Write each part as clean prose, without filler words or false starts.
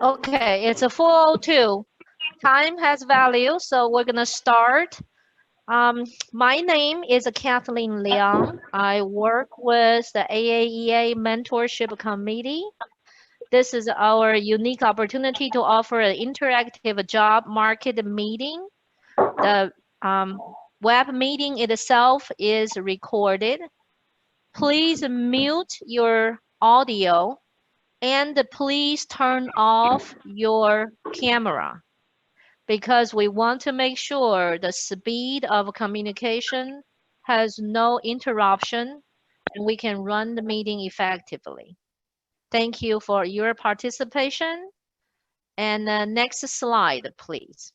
Okay, it's a 4:02. Time has value, so we're gonna start. My name is Kathleen Liang. I work with the AAEA Mentorship Committee. This is our unique opportunity to offer an interactive job market meeting. The web meeting itself is recorded. Please mute your audio and please turn off your camera because we want to make sure the speed of communication has no interruption and we can run the meeting effectively. Thank you for your participation. And next slide, please.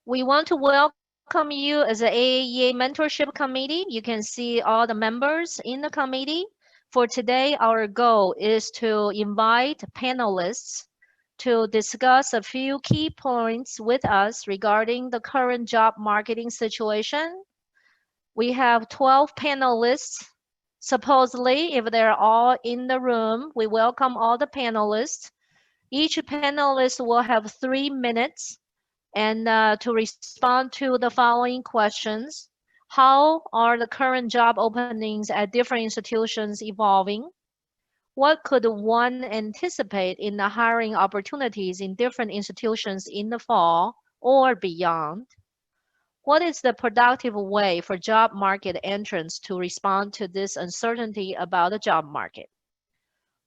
We want to welcome you as the AAEA Mentorship Committee. You can see all the members in the committee. For today, our goal is to invite panelists to discuss a few key points with us regarding the current job marketing situation. We have 12 panelists. Supposedly, if they're all in the room, we welcome all the panelists. Each panelist will have 3 minutes and to respond to the following questions. How are the current job openings at different institutions evolving? What could one anticipate in the hiring opportunities in different institutions in the fall or beyond? What is the productive way for job market entrants to respond to this uncertainty about the job market?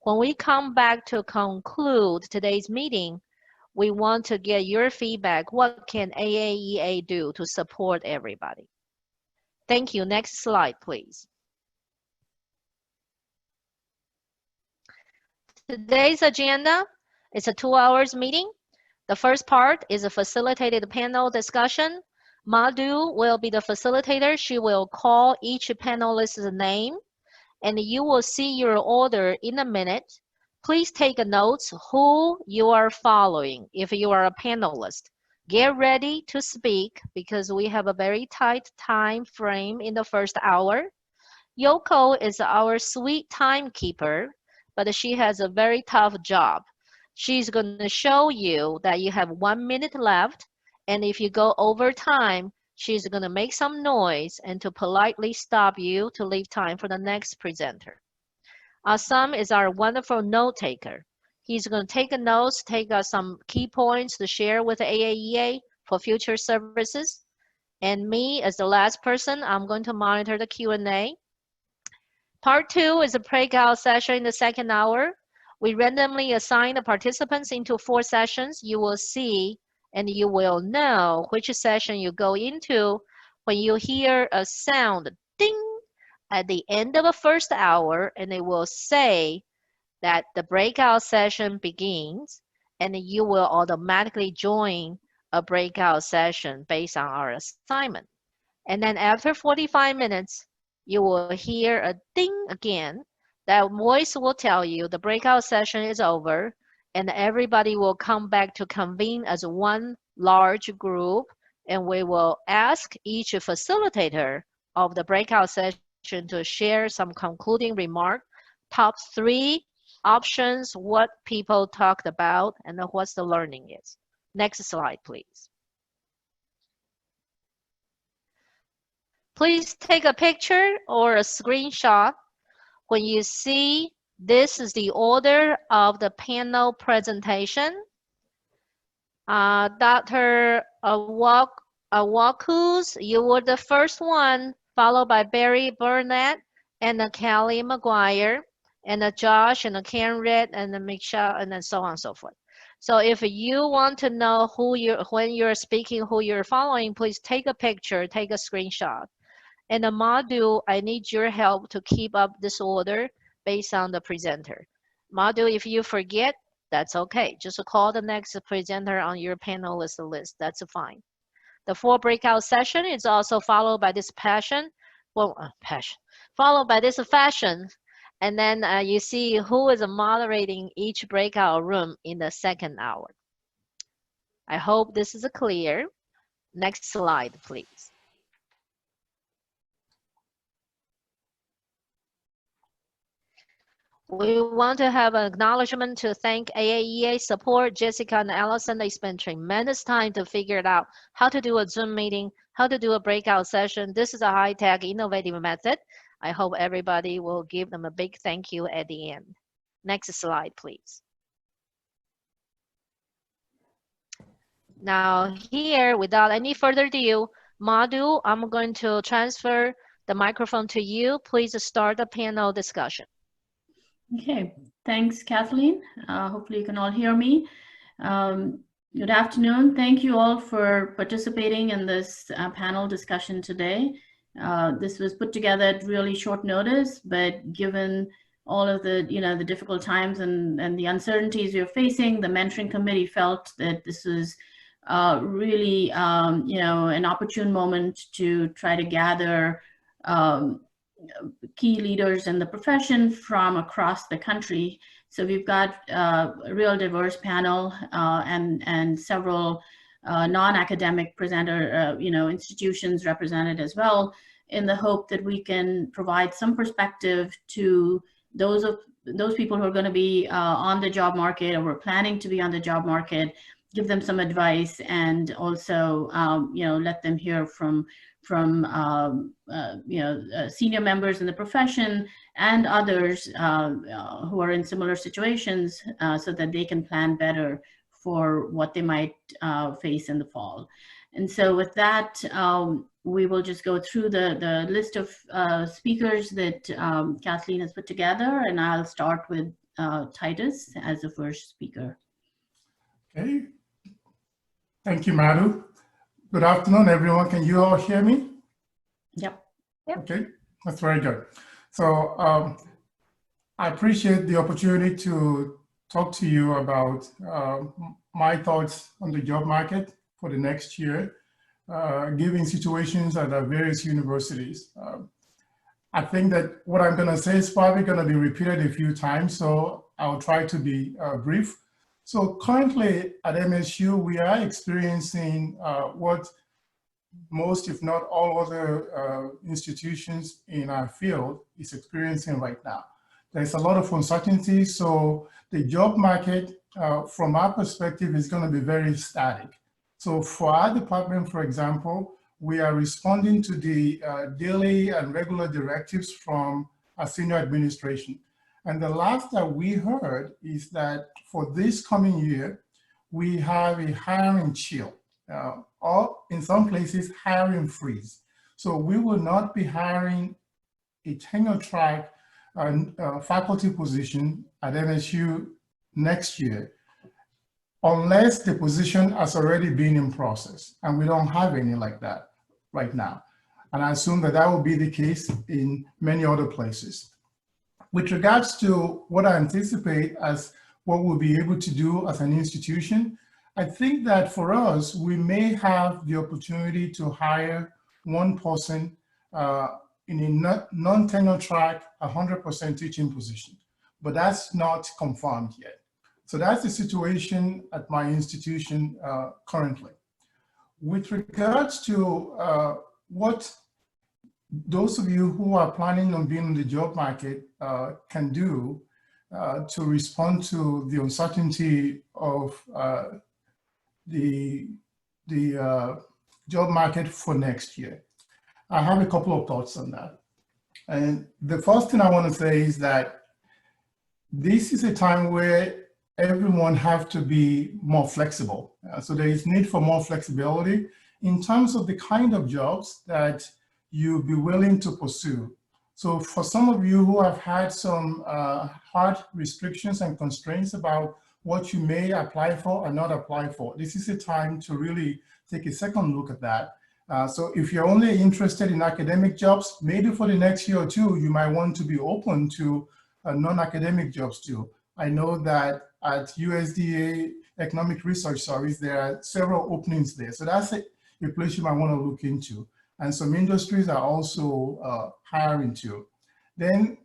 When we come back to conclude today's meeting, we want to get your feedback. What can AAEA do to support everybody? Thank you. Next slide, please. Today's agenda is a 2 hours meeting. The first part is a facilitated panel discussion. Madhu will be the facilitator. She will call each panelist's name, and you will see your order in a minute. Please take notes who you are following if you are a panelist. Get ready to speak because we have a very tight time frame in the first hour. Yoko is our sweet timekeeper, but she has a very tough job. She's going to show you that you have 1 minute left, and if you go over time, she's going to make some noise and to politely stop you to leave time for the next presenter. Assam is our wonderful note taker. He's going to take notes, take some key points to share with the AAEA for future services. And me, as the last person, I'm going to monitor the Q&A. Part 2 is a breakout session in the second hour. We randomly assign the participants into 4 sessions. You will see and you will know which session you go into when you hear a sound, ding, at the end of the first hour, and it will say that the breakout session begins, and you will automatically join a breakout session based on our assignment. And then after 45 minutes, you will hear a ding again. That voice will tell you the breakout session is over, and everybody will come back to convene as one large group, and we will ask each facilitator of the breakout session to share some concluding remark, top 3 options, what people talked about, and what's the learning is. Next slide, please. Please take a picture or a screenshot when you see this is the order of the panel presentation. Dr. Awakus, you were the first one, followed by Barry Barnett and Kelly McGuire, and Josh and Karen Reed and Michelle, and then so on and so forth. So if you want to know when you're speaking, who you're following, please take a picture, take a screenshot. And the module, I need your help to keep up this order based on the presenter. Module, if you forget, that's okay. Just call the next presenter on your panelist list. That's fine. The 4 breakout session is also followed by this followed by this fashion. And then you see who is moderating each breakout room in the second hour. I hope this is clear. Next slide, please. We want to have an acknowledgement to thank AAEA support. Jessica and Allison, they spent tremendous time to figure it out how to do a Zoom meeting, how to do a breakout session. This is a high-tech, innovative method. I hope everybody will give them a big thank you at the end. Next slide, please. Now here, without any further ado, Madhu, I'm going to transfer the microphone to you. Please start the panel discussion. Okay, thanks, Kathleen. Hopefully you can all hear me. Good afternoon. Thank you all for participating in this panel discussion today. This was put together at really short notice, but given all of the, the difficult times and the uncertainties we're facing, the mentoring committee felt that this was really, an opportune moment to try to gather key leaders in the profession from across the country. So we've got a real diverse panel and several non-academic presenter, institutions represented as well, in the hope that we can provide some perspective to those people who are going to be on the job market or were planning to be on the job market, give them some advice, and also, let them hear from senior members in the profession and others who are in similar situations so that they can plan better for what they might face in the fall. And so with that, we will just go through the list of speakers that Kathleen has put together, and I'll start with Titus as the first speaker. Okay. Thank you, Madhu. Good afternoon, everyone. Can you all hear me? Yep. Okay, that's very good. So I appreciate the opportunity to talk to you about my thoughts on the job market for the next year, given situations at our various universities. I think that what I'm going to say is probably going to be repeated a few times, so I'll try to be brief. So currently at MSU, we are experiencing what most, if not all other institutions in our field is experiencing right now. There's a lot of uncertainty, so the job market, from our perspective, is going to be very static. So for our department, for example, we are responding to the daily and regular directives from our senior administration. And the last that we heard is that for this coming year, we have a hiring chill, or in some places, hiring freeze. So we will not be hiring a tenure track faculty position at MSU next year, unless the position has already been in process, and we don't have any like that right now. And I assume that that will be the case in many other places. With regards to what I anticipate as what we'll be able to do as an institution, I think that for us, we may have the opportunity to hire one person in a non-tenure track, 100% teaching position, but that's not confirmed yet. So that's the situation at my institution currently. With regards to what those of you who are planning on being in the job market can do to respond to the uncertainty of the job market for next year. I have a couple of thoughts on that. And the first thing I want to say is that this is a time where everyone have to be more flexible. So there is need for more flexibility in terms of the kind of jobs that you'll be willing to pursue. So for some of you who have had some hard restrictions and constraints about what you may apply for or not apply for, this is a time to really take a second look at that. So if you're only interested in academic jobs, maybe for the next year or two, you might want to be open to non-academic jobs too. I know that at USDA Economic Research Service, there are several openings there. So that's a place you might want to look into. And some industries are also hiring too. Then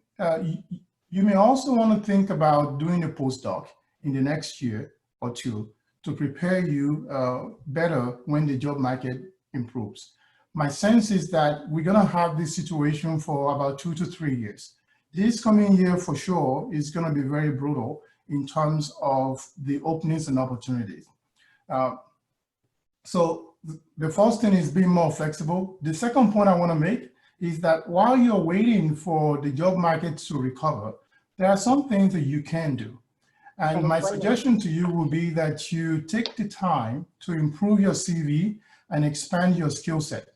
you may also want to think about doing a postdoc in the next year or two to prepare you better when the job market improves. My sense is that we're going to have this situation for about 2 to 3 years. This coming year, for sure, is going to be very brutal in terms of the openings and opportunities. So the first thing is being more flexible. The second point I want to make is that while you're waiting for the job market to recover, there are some things that you can do. And my suggestion to you will be that you take the time to improve your CV and expand your skill set.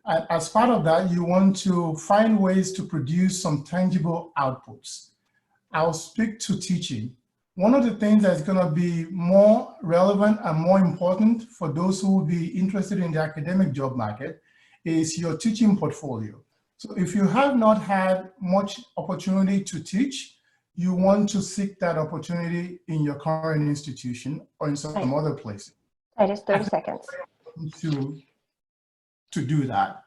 And as part of that, you want to find ways to produce some tangible outputs. I'll speak to teaching. One of the things that's going to be more relevant and more important for those who will be interested in the academic job market is your teaching portfolio. So if you have not had much opportunity to teach, you want to seek that opportunity in your current institution or in some other places. That is 30 seconds. To do that.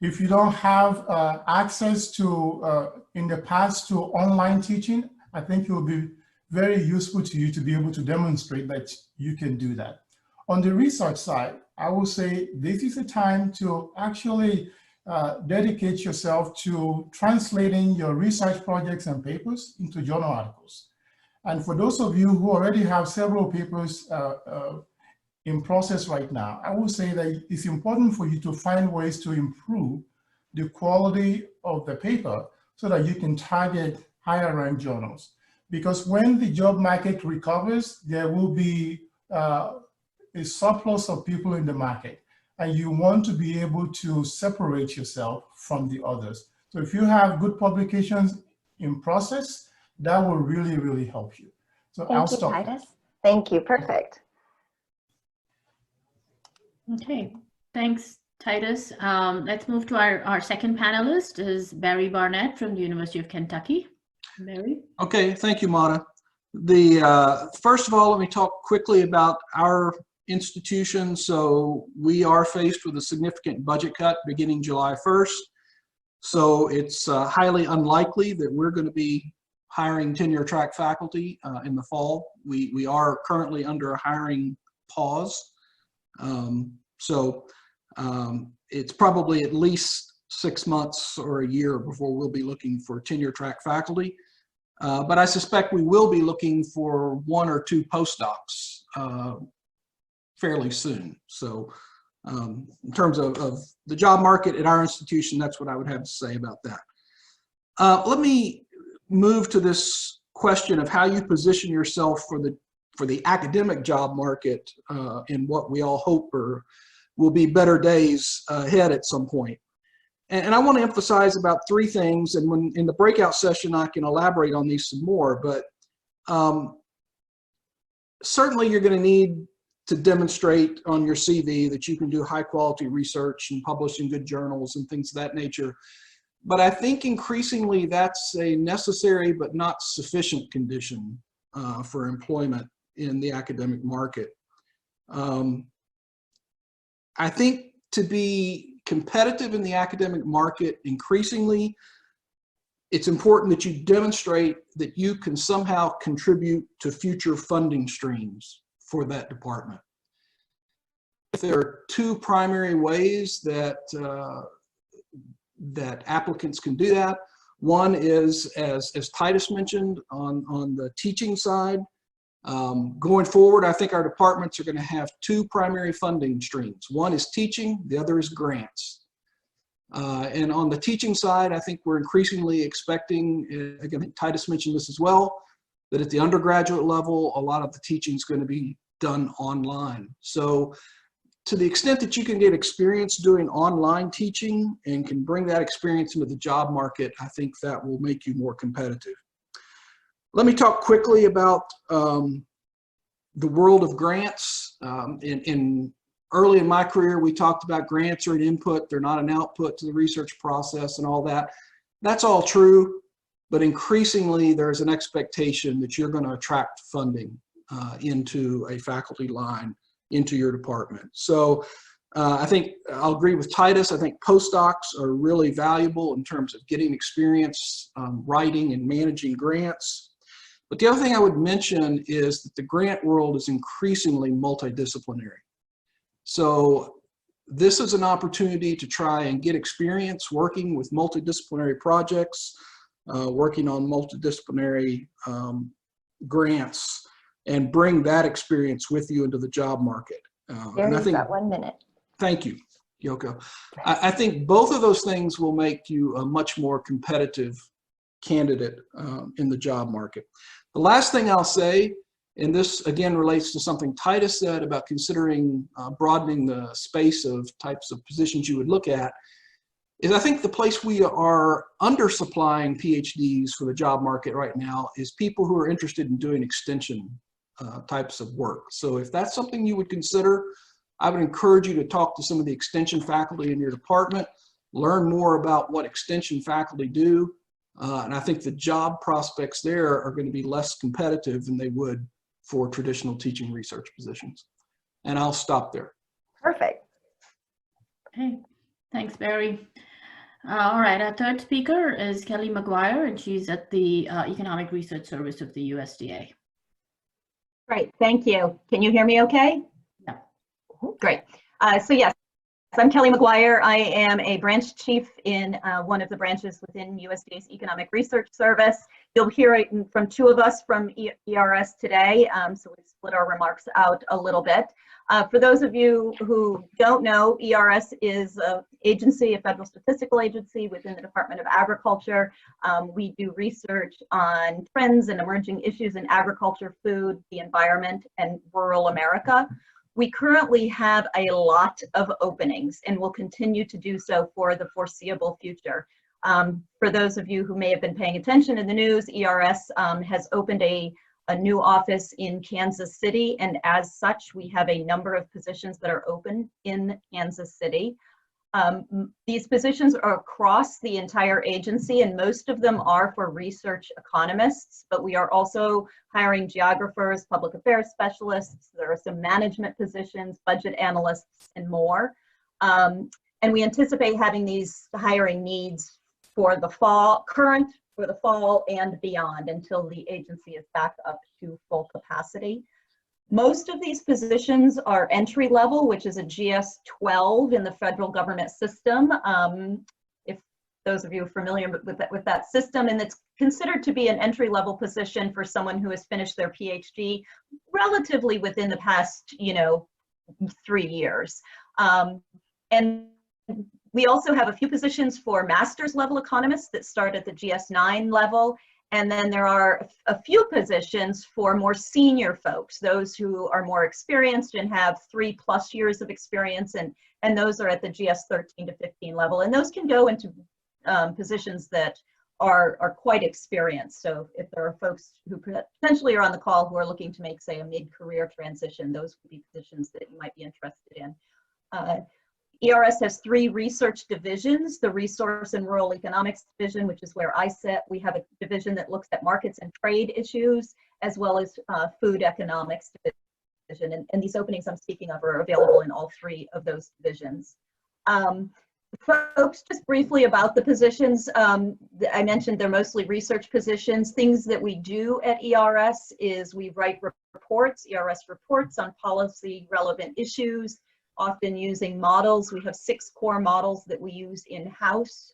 If you don't have access to, in the past, to online teaching, I think it will be very useful to you to be able to demonstrate that you can do that. On the research side, I will say this is a time to actually dedicate yourself to translating your research projects and papers into journal articles. And for those of you who already have several papers in process right now, I will say that it's important for you to find ways to improve the quality of the paper so that you can target higher ranked journals. Because when the job market recovers, there will be a surplus of people in the market, and you want to be able to separate yourself from the others. So if you have good publications in process, that will really, really help you. So I'll stop. Thank you, Titus. Thank you, perfect. Okay, thanks, Titus. Let's move to our second panelist, is Barry Barnett from the University of Kentucky. Barry? Okay, thank you, Mata. First of all, let me talk quickly about our institution. So we are faced with a significant budget cut beginning July 1st. So it's highly unlikely that we're going to be hiring tenure track faculty in the fall. We are currently under a hiring pause. It's probably at least 6 months or a year before we'll be looking for tenure track faculty. But I suspect we will be looking for 1 or 2 postdocs fairly soon. So in terms of the job market at our institution, that's what I would have to say about that. Let me move to this question of how you position yourself for the academic job market in what we all hope will be better days ahead at some point. And I want to emphasize about 3 things, and when in the breakout session I can elaborate on these some more, but certainly you're going to need to demonstrate on your CV that you can do high quality research and publish in good journals and things of that nature. But I think increasingly that's a necessary but not sufficient condition for employment in the academic market. I think to be competitive in the academic market, increasingly, it's important that you demonstrate that you can somehow contribute to future funding streams for that department. There are 2 primary ways that applicants can do that. One is, as Titus mentioned, on the teaching side. Going forward, I think our departments are going to have 2 primary funding streams. One is teaching, the other is grants. And on the teaching side, I think we're increasingly expecting, again, Titus mentioned this as well, that at the undergraduate level, a lot of the teaching is going to be done online. So to the extent that you can get experience doing online teaching and can bring that experience into the job market, I think that will make you more competitive. Let me talk quickly about the world of grants. Early in my career, we talked about grants are an input, they're not an output to the research process and all that. That's all true, but increasingly there's an expectation that you're going to attract funding into a faculty line, into your department. So I think I'll agree with Titus. I think postdocs are really valuable in terms of getting experience writing and managing grants. But the other thing I would mention is that the grant world is increasingly multidisciplinary. So this is an opportunity to try and get experience working with multidisciplinary projects, working on multidisciplinary grants, and bring that experience with you into the job market. There, And I you've think, got 1 minute. thank you, Yoko. I think both of those things will make you a much more competitive candidate in the job market. The last thing I'll say, and this again relates to something Titus said about considering broadening the space of types of positions you would look at, is I think the place we are undersupplying PhDs for the job market right now is people who are interested in doing extension types of work. So if that's something you would consider, I would encourage you to talk to some of the extension faculty in your department, learn more about what extension faculty do, and I think the job prospects there are going to be less competitive than they would for traditional teaching research positions. And I'll stop there. Perfect. Okay, thanks, Barry. All right, our third speaker is Kelly McGuire, and she's at the Economic Research Service of the USDA. Great, thank you. Can you hear me okay? Yeah. Great. So yes, I'm Kelly McGuire. I am a branch chief in one of the branches within USDA's Economic Research Service. You'll hear it from two of us from ERS today, so we split our remarks out a little bit. For those of you who don't know, ERS is an agency, a federal statistical agency within the Department of Agriculture. We do research on trends and emerging issues in agriculture, food, the environment, and rural America. We currently have a lot of openings and will continue to do so for the foreseeable future. For those of you who may have been paying attention in the news, ERS has opened a new office in Kansas City, and as such, we have a number of positions that are open in Kansas City. These positions are across the entire agency, and most of them are for research economists, but we are also hiring geographers, public affairs specialists. There are some management positions, budget analysts, and more. And we anticipate having these hiring needs for the fall, for the fall and beyond, until the agency is back up to full capacity. Most of these positions are entry level, which is a GS-12 in the federal government system. If those of you are familiar with that system, and it's considered to be an entry level position for someone who has finished their PhD relatively within the past, 3 years. And we also have a few positions for master's level economists that start at the GS-9 level. And then there are a few positions for more senior folks, those who are more experienced and have 3+ years of experience, and those are at the GS-13 to 15 level. And those can go into positions that are quite experienced. So if there are folks who potentially are on the call who are looking to make, say, a mid-career transition, those would be positions that you might be interested in. ERS has 3 research divisions: the Resource and Rural Economics Division, which is where I sit. We have a division that looks at markets and trade issues, as well as Food Economics Division. And these openings I'm speaking of are available in all 3 of those divisions. Folks, just briefly about the positions. I mentioned they're mostly research positions. Things that we do at ERS is we write reports, ERS reports on policy relevant issues, often using models. We have 6 core models that we use in-house,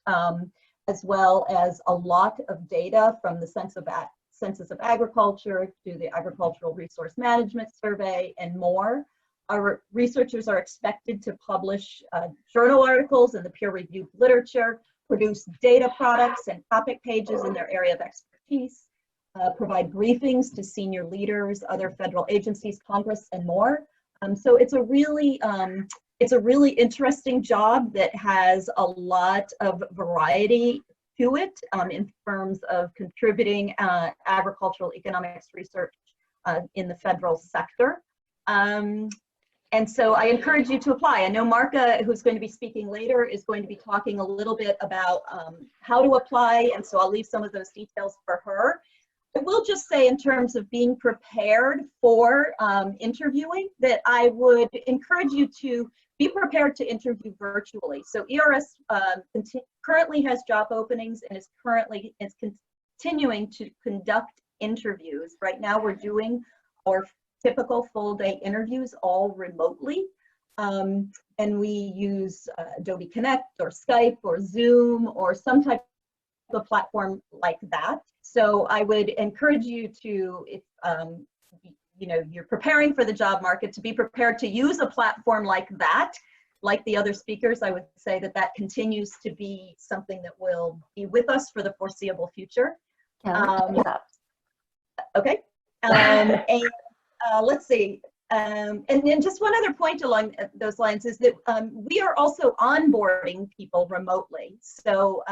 as well as a lot of data from the Census of Agriculture to the Agricultural Resource Management Survey and more. Our researchers are expected to publish journal articles in the peer-reviewed literature, produce data products and topic pages in their area of expertise, provide briefings to senior leaders, other federal agencies, Congress, and more. So it's a really interesting job that has a lot of variety to it in terms of contributing agricultural economics research in the federal sector. And so I encourage you to apply. I know Marka, who's going to be speaking later, is going to be talking a little bit about how to apply, and so I'll leave some of those details for her. I will just say, in terms of being prepared for interviewing, that I would encourage you to be prepared to interview virtually. So ERS currently has job openings and is continuing to conduct interviews. Right now we're doing our typical full-day interviews all remotely. and we use Adobe Connect or Skype or Zoom or some type of platform like that. So I would encourage you to, if you know, you're preparing for the job market, to be prepared to use a platform like that. Like the other speakers, I would say that that continues to be something that will be with us for the foreseeable future. Okay. And let's see. And then just one other point along those lines is that we are also onboarding people remotely. So,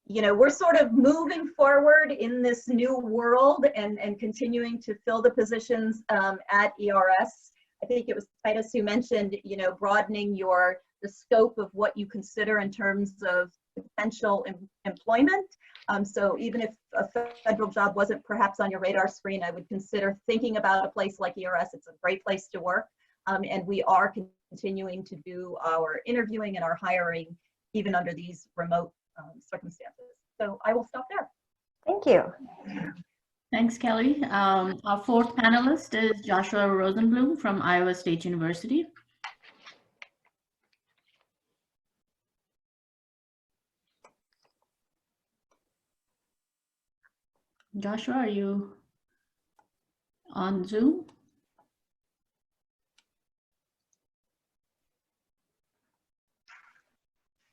you know, we're sort of moving forward in this new world and continuing to fill the positions at ERS. I think it was Titus who mentioned, you know, broadening the scope of what you consider in terms of potential employment. So even if a federal job wasn't perhaps on your radar screen, I would consider thinking about a place like ERS. It's a great place to work. And we are continuing to do our interviewing and our hiring even under these remote circumstances. So I will stop there. Thank you. Thanks, Kelly. Our fourth panelist is Joshua Rosenbloom from Iowa State University. Joshua, are you on Zoom?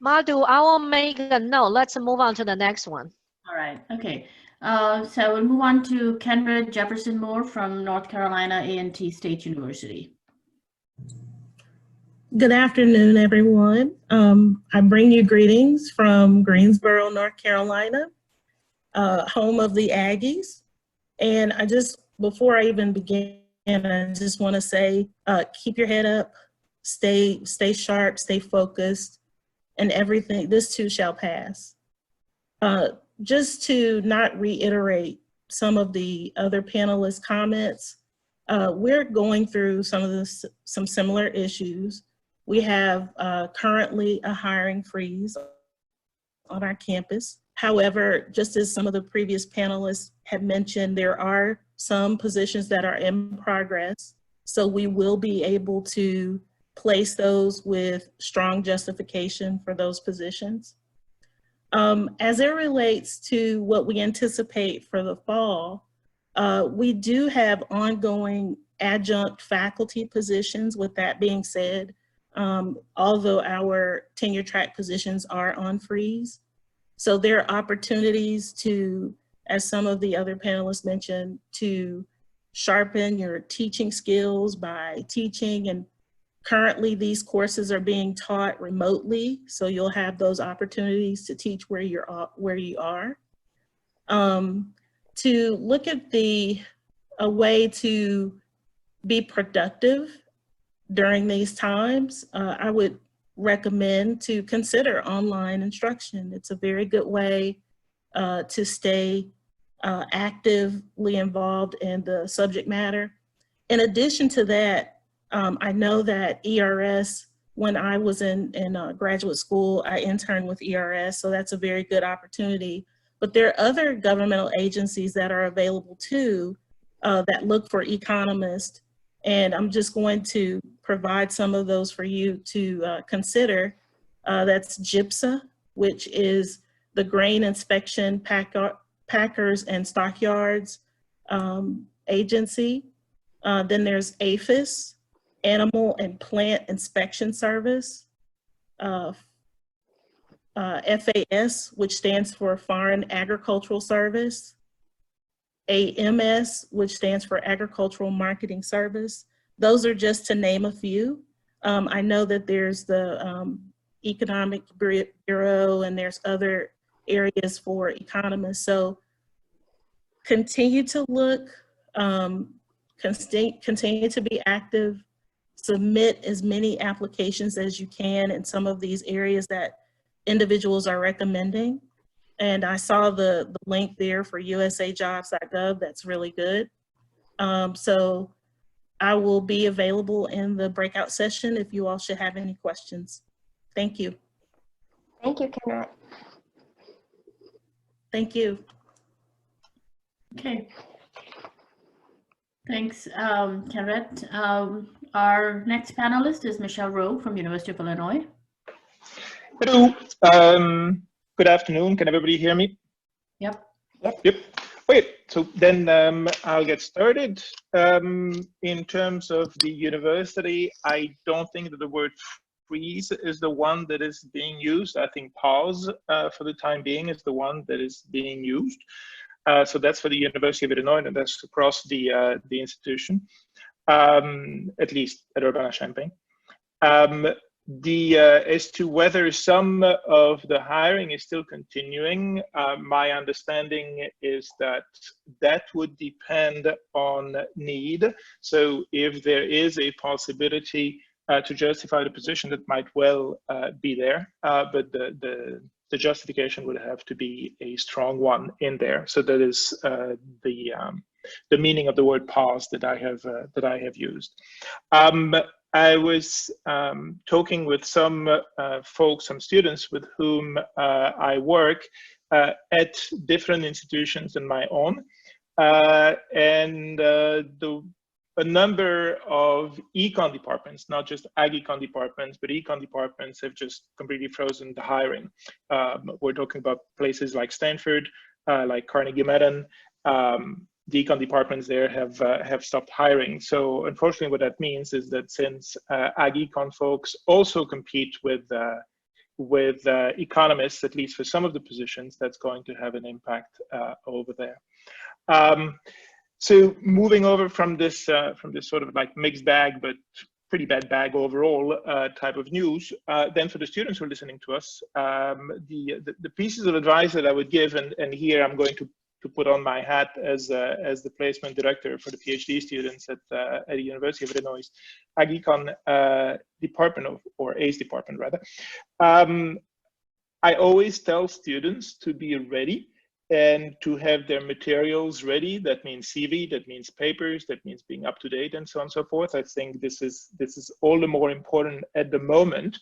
Madhu, I will make a note. Let's move on to the next one. All right, okay. So we'll move on to Kenred Jefferson Moore from North Carolina A&T State University. Good afternoon, everyone. I bring you greetings from Greensboro, North Carolina, home of the Aggies. And before I even begin, I just want to say, keep your head up, stay sharp, stay focused, and everything, this too shall pass. Just to not reiterate some of the other panelists' comments, we're going through some similar issues. We have currently a hiring freeze on our campus. However, just as some of the previous panelists have mentioned, there are some positions that are in progress. So we will be able to place those with strong justification for those positions. As it relates to what we anticipate for the fall, we do have ongoing adjunct faculty positions. With that being said, although our tenure track positions are on freeze, so there are opportunities to, as some of the other panelists mentioned, to sharpen your teaching skills by teaching. And currently these courses are being taught remotely, so you'll have those opportunities to teach where you are. To look at a way to be productive during these times, I would recommend to consider online instruction. It's a very good way to stay actively involved in the subject matter. In addition to that, I know that ERS, when I was in graduate school, I interned with ERS, so that's a very good opportunity. But there are other governmental agencies that are available too that look for economists. And I'm just going to provide some of those for you to consider. That's GIPSA, which is the Grain Inspection Packers and Stockyards Agency. Then there's APHIS, Animal and Plant Inspection Service. FAS, which stands for Foreign Agricultural Service. AMS, which stands for Agricultural Marketing Service. Those are just to name a few. I know that there's the Economic Bureau and there's other areas for economists. So continue to look, continue to be active, submit as many applications as you can in some of these areas that individuals are recommending. And I saw the link there for usajobs.gov. That's really good. So I will be available in the breakout session if you all should have any questions. Thank you. Thank you, Kenred. Thank you. Okay. Thanks, Kenred. Our next panelist is Michelle Rowe from University of Illinois. Hello. Good afternoon. Can everybody hear me? Yep. Yep. Okay, so then I'll get started. In terms of the university, I don't think that the word freeze is the one that is being used. I think pause for the time being is the one that is being used. So that's for the University of Illinois, and that's across the institution, at least at Urbana-Champaign. As to whether some of the hiring is still continuing, my understanding is that that would depend on need. So if there is a possibility to justify the position, that might well be there, but the justification would have to be a strong one in there. So that is the meaning of the word pause that I have used. I was talking with some folks, some students with whom I work at different institutions than my own, and a number of econ departments, not just ag econ departments, but econ departments have just completely frozen the hiring. We're talking about places like Stanford, like Carnegie Mellon. The econ departments there have stopped hiring. So unfortunately, what that means is that since ag econ folks also compete with economists, at least for some of the positions, that's going to have an impact over there. So moving over from this sort of like mixed bag, but pretty bad bag overall type of news, then for the students who are listening to us, the pieces of advice that I would give, and here I'm going to put on my hat as the placement director for the PhD students at the University of Illinois Ag Econ department, or ACE department rather. I always tell students to be ready and to have their materials ready. That means CV, that means papers, that means being up to date, and so on and so forth. I think this is all the more important at the moment.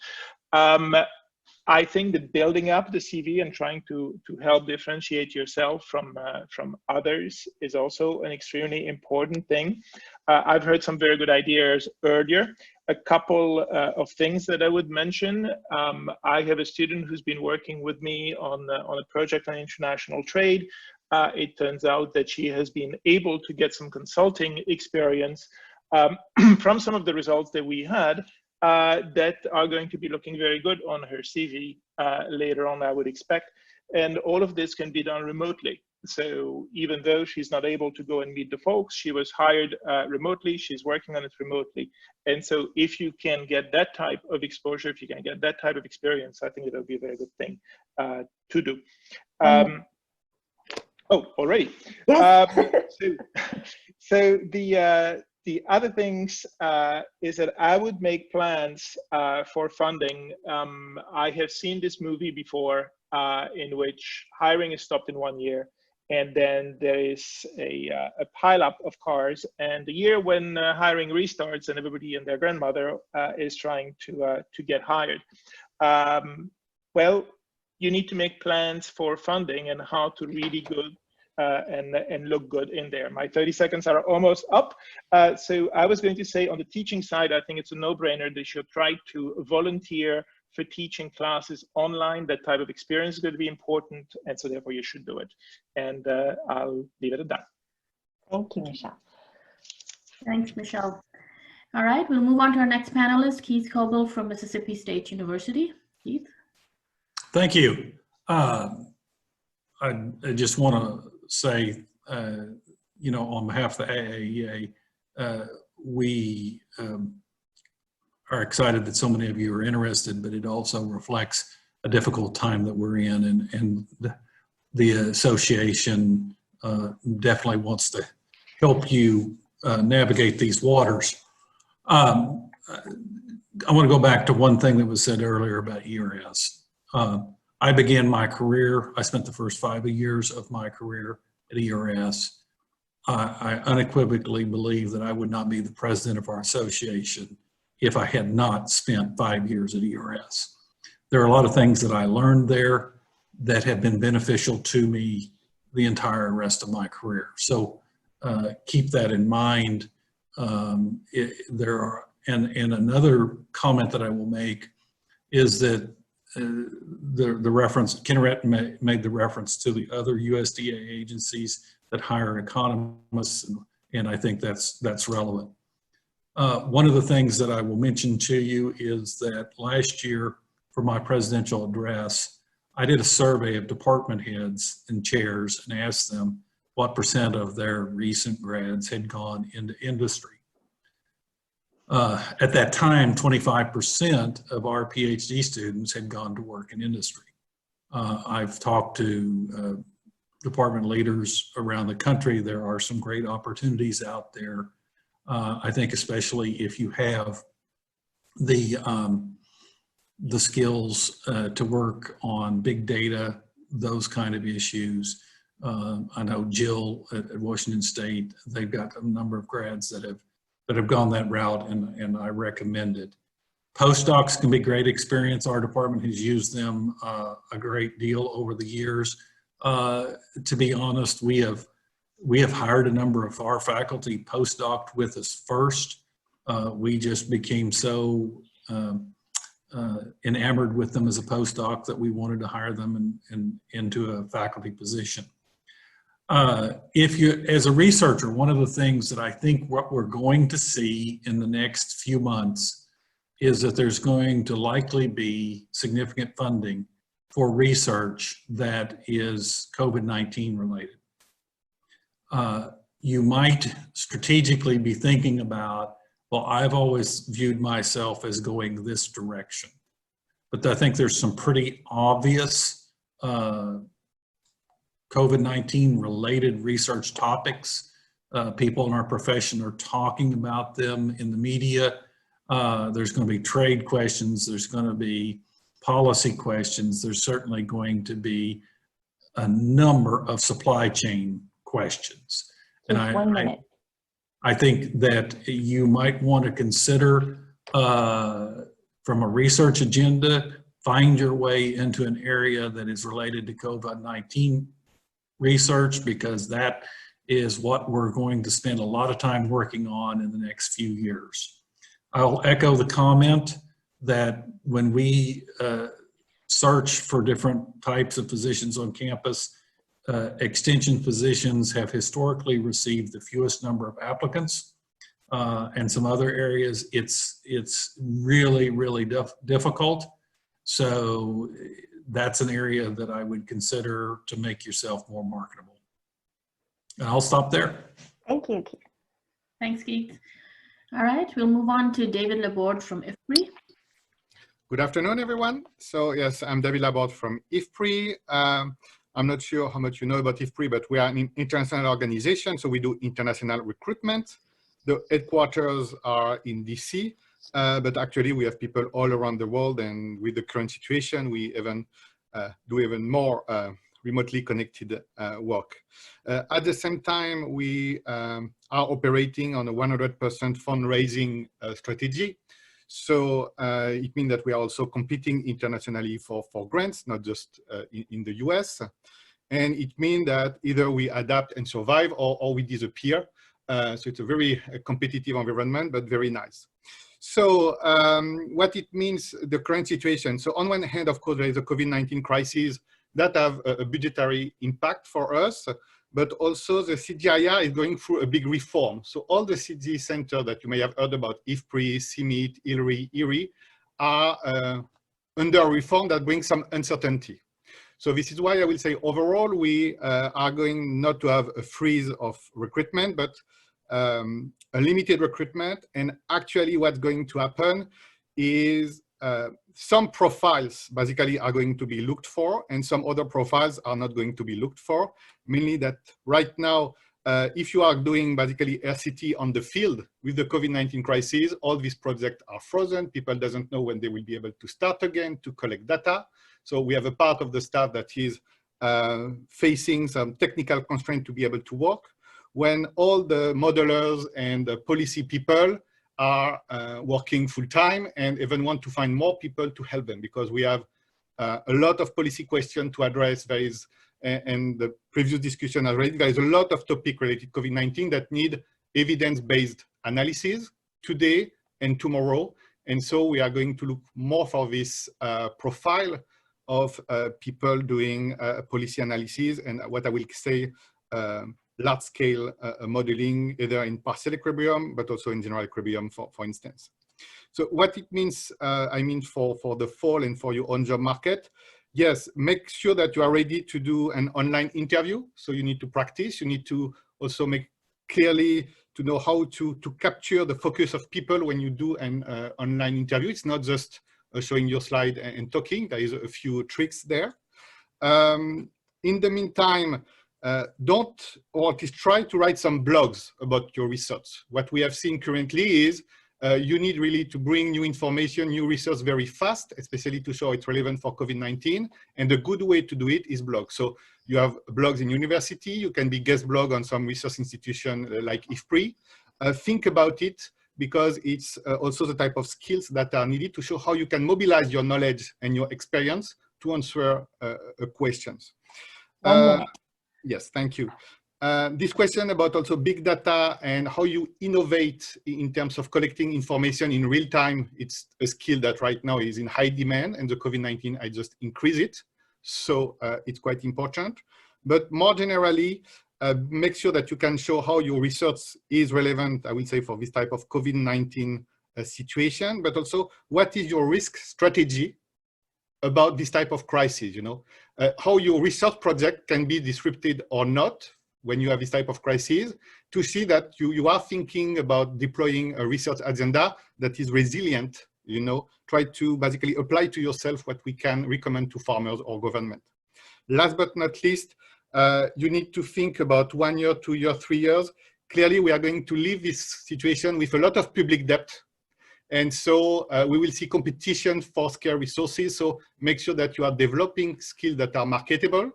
I think that building up the CV and trying to help differentiate yourself from others is also an extremely important thing. I've heard some very good ideas earlier. A couple of things that I would mention. I have a student who's been working with me on a project on international trade. It turns out that she has been able to get some consulting experience from some of the results that we had. That are going to be looking very good on her CV later on, I would expect. And all of this can be done remotely. So even though she's not able to go and meet the folks, she was hired remotely, she's working on it remotely. And so if you can get that type of exposure, if you can get that type of experience, I think it'll be a very good thing to do. Oh, already. Yes. So the other things is that I would make plans for funding. I have seen this movie before in which hiring is stopped in 1 year, and then there is a pileup of cars, and the year when hiring restarts and everybody and their grandmother is trying to get hired. Well, you need to make plans for funding and how to really good and look good in there. My 30 seconds are almost up. So I was going to say on the teaching side, I think it's a no-brainer. They should try to volunteer for teaching classes online. That type of experience is going to be important, and so therefore you should do it. And I'll leave it at that. Thank you, Michelle. Thanks, Michelle. All right, we'll move on to our next panelist, Keith Koval from Mississippi State University. Keith. Thank you. I just want to say, you know, on behalf of the AAEA, we are excited that so many of you are interested, but it also reflects a difficult time that we're in, and the association definitely wants to help you navigate these waters. I want to go back to one thing that was said earlier about ERS. I began my career, I spent the first 5 years of my career at ERS. I unequivocally believe that I would not be the president of our association if I had not spent 5 years at ERS. There are a lot of things that I learned there that have been beneficial to me the entire rest of my career. So keep that in mind. There are And another comment that I will make is that the reference, Kenneth made the reference to the other USDA agencies that hire economists, and I think that's relevant. One of the things that I will mention to you is that last year for my presidential address, I did a survey of department heads and chairs and asked them what % of their recent grads had gone into industry. At that time, 25% of our PhD students had gone to work in industry. I've talked to department leaders around the country. There are some great opportunities out there. I think especially if you have the skills to work on big data, those kind of issues. I know Jill at Washington State, they've got a number of grads that have gone that route, and I recommend it. Postdocs can be great experience. Our department has used them a great deal over the years. To be honest, we have hired a number of our faculty postdoc with us first. We just became so enamored with them as a postdoc that we wanted to hire them into a faculty position. If you, as a researcher, one of the things that I think what we're going to see in the next few months is that there's going to likely be significant funding for research that is COVID-19 related. You might strategically be thinking about, well, I've always viewed myself as going this direction, but I think there's some pretty obvious COVID-19 related research topics. People in our profession are talking about them in the media. There's going to be trade questions. There's going to be policy questions. There's certainly going to be a number of supply chain questions. And I think that you might want to consider from a research agenda, find your way into an area that is related to COVID-19 research, because that is what we're going to spend a lot of time working on in the next few years. I'll echo the comment that when we search for different types of positions on campus, extension positions have historically received the fewest number of applicants. And some other areas, it's really, really difficult. So that's an area that I would consider to make yourself more marketable. And I'll stop there. Thank you, Keith. Thanks, Keith. All right, we'll move on to David Laborde from IFPRI. Good afternoon, everyone. So yes, I'm David Laborde from IFPRI. I'm not sure how much you know about IFPRI, but we are an international organization, so we do international recruitment. The headquarters are in DC, but actually we have people all around the world, and with the current situation, we even do even more remotely connected work. At the same time, we are operating on a 100% fundraising strategy. So it means that we are also competing internationally for grants, not just in the US. And it means that either we adapt and survive or we disappear. So it's a very competitive environment, but very nice. So what it means, the current situation. So on one hand, of course, there is a COVID-19 crisis that have a budgetary impact for us, but also the CGIR is going through a big reform. So all the CG centers that you may have heard about, IFPRI, CIMIT, ILRI, IRI, are under a reform that brings some uncertainty. So this is why I will say overall, we are going not to have a freeze of recruitment, but a limited recruitment. And actually what's going to happen is some profiles basically are going to be looked for, and some other profiles are not going to be looked for, mainly that right now, if you are doing basically RCT on the field with the COVID-19 crisis, all these projects are frozen. People doesn't know when they will be able to start again to collect data. So we have a part of the staff that is facing some technical constraint to be able to work, when all the modelers and the policy people are working full-time and even want to find more people to help them, because we have a lot of policy questions to address. There is, and the previous discussion already, there is a lot of topic related to COVID-19 that need evidence-based analysis. Today, and tomorrow. And so we are going to look more for this profile of people doing policy analysis and what I will say large-scale modeling, either in partial equilibrium, but also in general equilibrium, for instance. So what it means, I mean, for the fall and for your own job market, yes, make sure that you are ready to do an online interview. So you need to practice. You need to also make clearly to know how to capture the focus of people when you do an online interview. It's not just showing your slide and talking. There is a few tricks there. In the meantime, don't, or at least try to write some blogs about your research. What we have seen currently is you need really to bring new information, new research very fast, especially to show it's relevant for COVID-19. And a good way to do it is blogs. So you have blogs in university, you can be guest blog on some research institution like IFPRI. Think about it, because it's also the type of skills that are needed to show how you can mobilize your knowledge and your experience to answer questions. 1 minute. Yes, thank you. This question about also big data and how you innovate in terms of collecting information in real time, it's a skill that right now is in high demand, and the COVID-19, I just increase it. So it's quite important. But more generally, make sure that you can show how your research is relevant, I will say, for this type of COVID-19 situation, but also what is your risk strategy about this type of crisis, you know, how your research project can be disrupted or not when you have this type of crisis, to see that you are thinking about deploying a research agenda that is resilient, you know, try to basically apply to yourself what we can recommend to farmers or government. Last but not least, you need to think about 1 year, 2 years, 3 years. Clearly, we are going to leave this situation with a lot of public debt. And so we will see competition for scarce resources. So make sure that you are developing skills that are marketable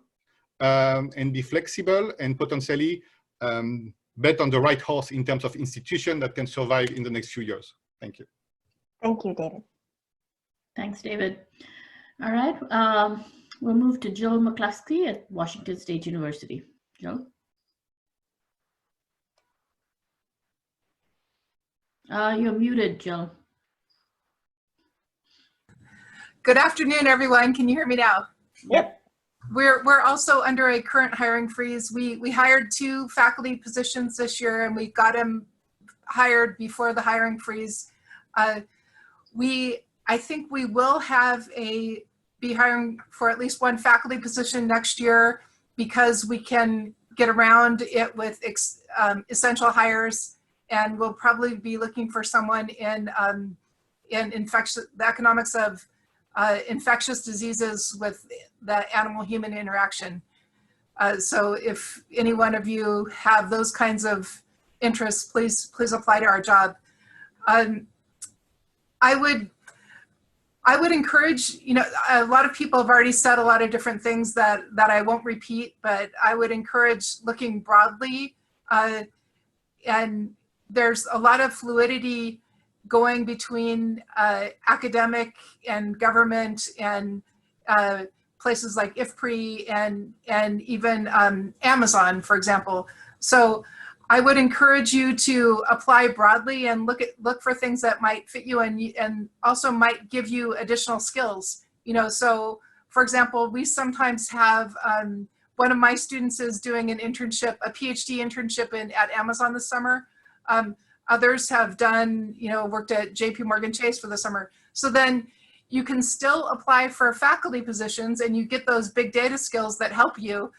and be flexible, and potentially bet on the right horse in terms of institution that can survive in the next few years. Thank you. Thank you, David. Thanks, David. All right, we'll move to Jill Mccloskey at Washington State University. Jill? You're muted, Jill. Good afternoon, everyone. Can you hear me now? Yep. We're also under a current hiring freeze. We hired 2 faculty positions this year, and we got them hired before the hiring freeze. I think we will be hiring for at least 1 faculty position next year, because we can get around it with essential hires, and we'll probably be looking for someone in the economics of infectious diseases with the animal-human interaction. So if any one of you have those kinds of interests, please apply to our job. I would encourage, you know, a lot of people have already said a lot of different things that I won't repeat, but I would encourage looking broadly. And there's a lot of fluidity going between academic and government and places like IFPRI and even Amazon, for example. So I would encourage you to apply broadly and look for things that might fit you and also might give you additional skills. You know, so for example, we sometimes have one of my students is doing an internship, a PhD internship at Amazon this summer. Others have done, you know, worked at JP Morgan Chase for the summer. So then you can still apply for faculty positions, and you get those big data skills that help you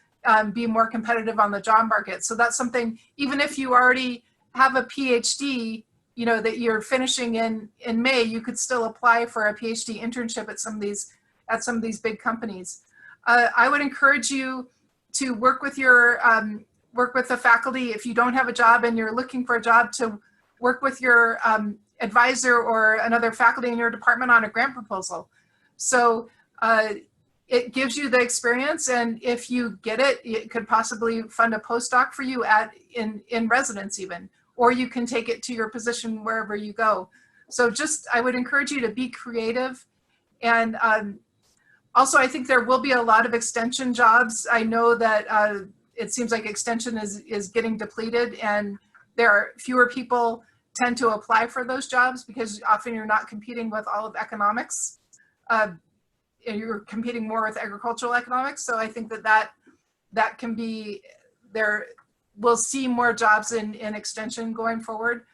be more competitive on the job market. So that's something, even if you already have a PhD, you know, that you're finishing in May, you could still apply for a PhD internship at some of these big companies. I would encourage you to work with the faculty. If you don't have a job and you're looking for a job, to work with your advisor or another faculty in your department on a grant proposal. So it gives you the experience, and if you get it, it could possibly fund a postdoc for you in residence even, or you can take it to your position wherever you go. So I would encourage you to be creative. And also, I think there will be a lot of extension jobs. I know that it seems like extension is getting depleted, and there are fewer people tend to apply for those jobs because often you're not competing with all of economics. You're competing more with agricultural economics. So I think that can be there. We'll see more jobs in extension going forward.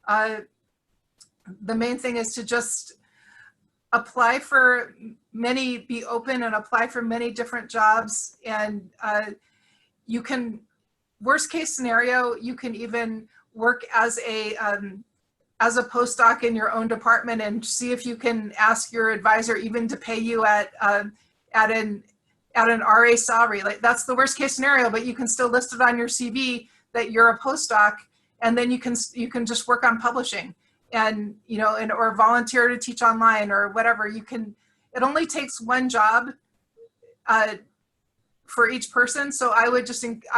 The main thing is to just apply for many, be open and apply for many different jobs. And you can, worst case scenario, you can even work as a postdoc in your own department and see if you can ask your advisor even to pay you at an RA salary. Like, that's the worst case scenario, but you can still list it on your CV that you're a postdoc, and then you can just work on publishing and, you know, or volunteer to teach online or whatever. You can, it only takes one job for each person. So I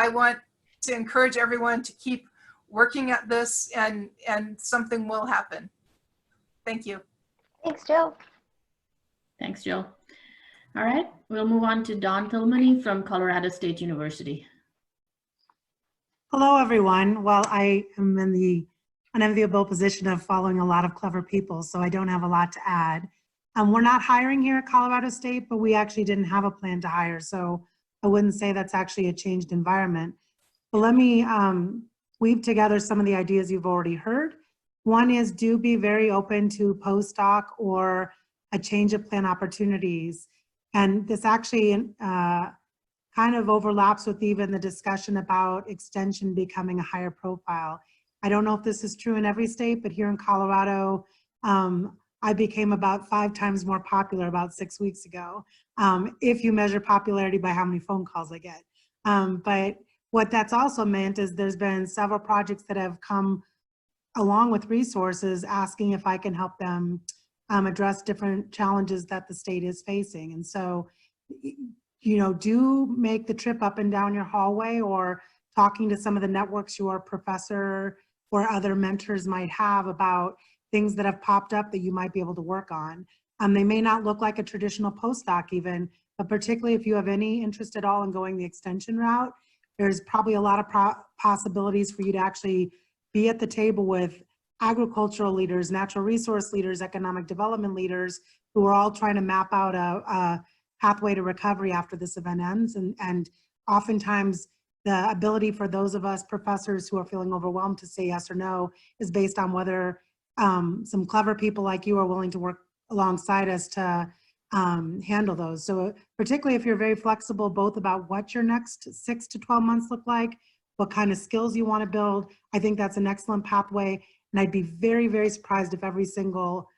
want to encourage everyone to keep working at this, and something will happen. Thank you. Thanks, Jill. Thanks, Jill. All right, we'll move on to Dawn Kilmany from Colorado State University. Hello, everyone. Well, I am in the unenviable position of following a lot of clever people, so I don't have a lot to add. We're not hiring here at Colorado State, but we actually didn't have a plan to hire, so I wouldn't say that's actually a changed environment. But let me weave together some of the ideas you've already heard. One is, do be very open to postdoc or a change of plan opportunities. And this actually kind of overlaps with even the discussion about extension becoming a higher profile. I don't know if this is true in every state, but here in Colorado, I became about 5 times more popular about 6 weeks ago, if you measure popularity by how many phone calls I get. But what that's also meant is there's been several projects that have come along with resources asking if I can help them address different challenges that the state is facing. And so, you know, do make the trip up and down your hallway, or talking to some of the networks your professor or other mentors might have about things that have popped up that you might be able to work on. They may not look like a traditional postdoc even, but particularly if you have any interest at all in going the extension route, there's probably a lot of possibilities for you to actually be at the table with agricultural leaders, natural resource leaders, economic development leaders, who are all trying to map out a pathway to recovery after this event ends. And oftentimes the ability for those of us professors who are feeling overwhelmed to say yes or no is based on whether some clever people like you are willing to work alongside us to handle those. So particularly if you're very flexible, both about what your next 6 to 12 months look like, what kind of skills you want to build, I think that's an excellent pathway. And I'd be very, very surprised if every single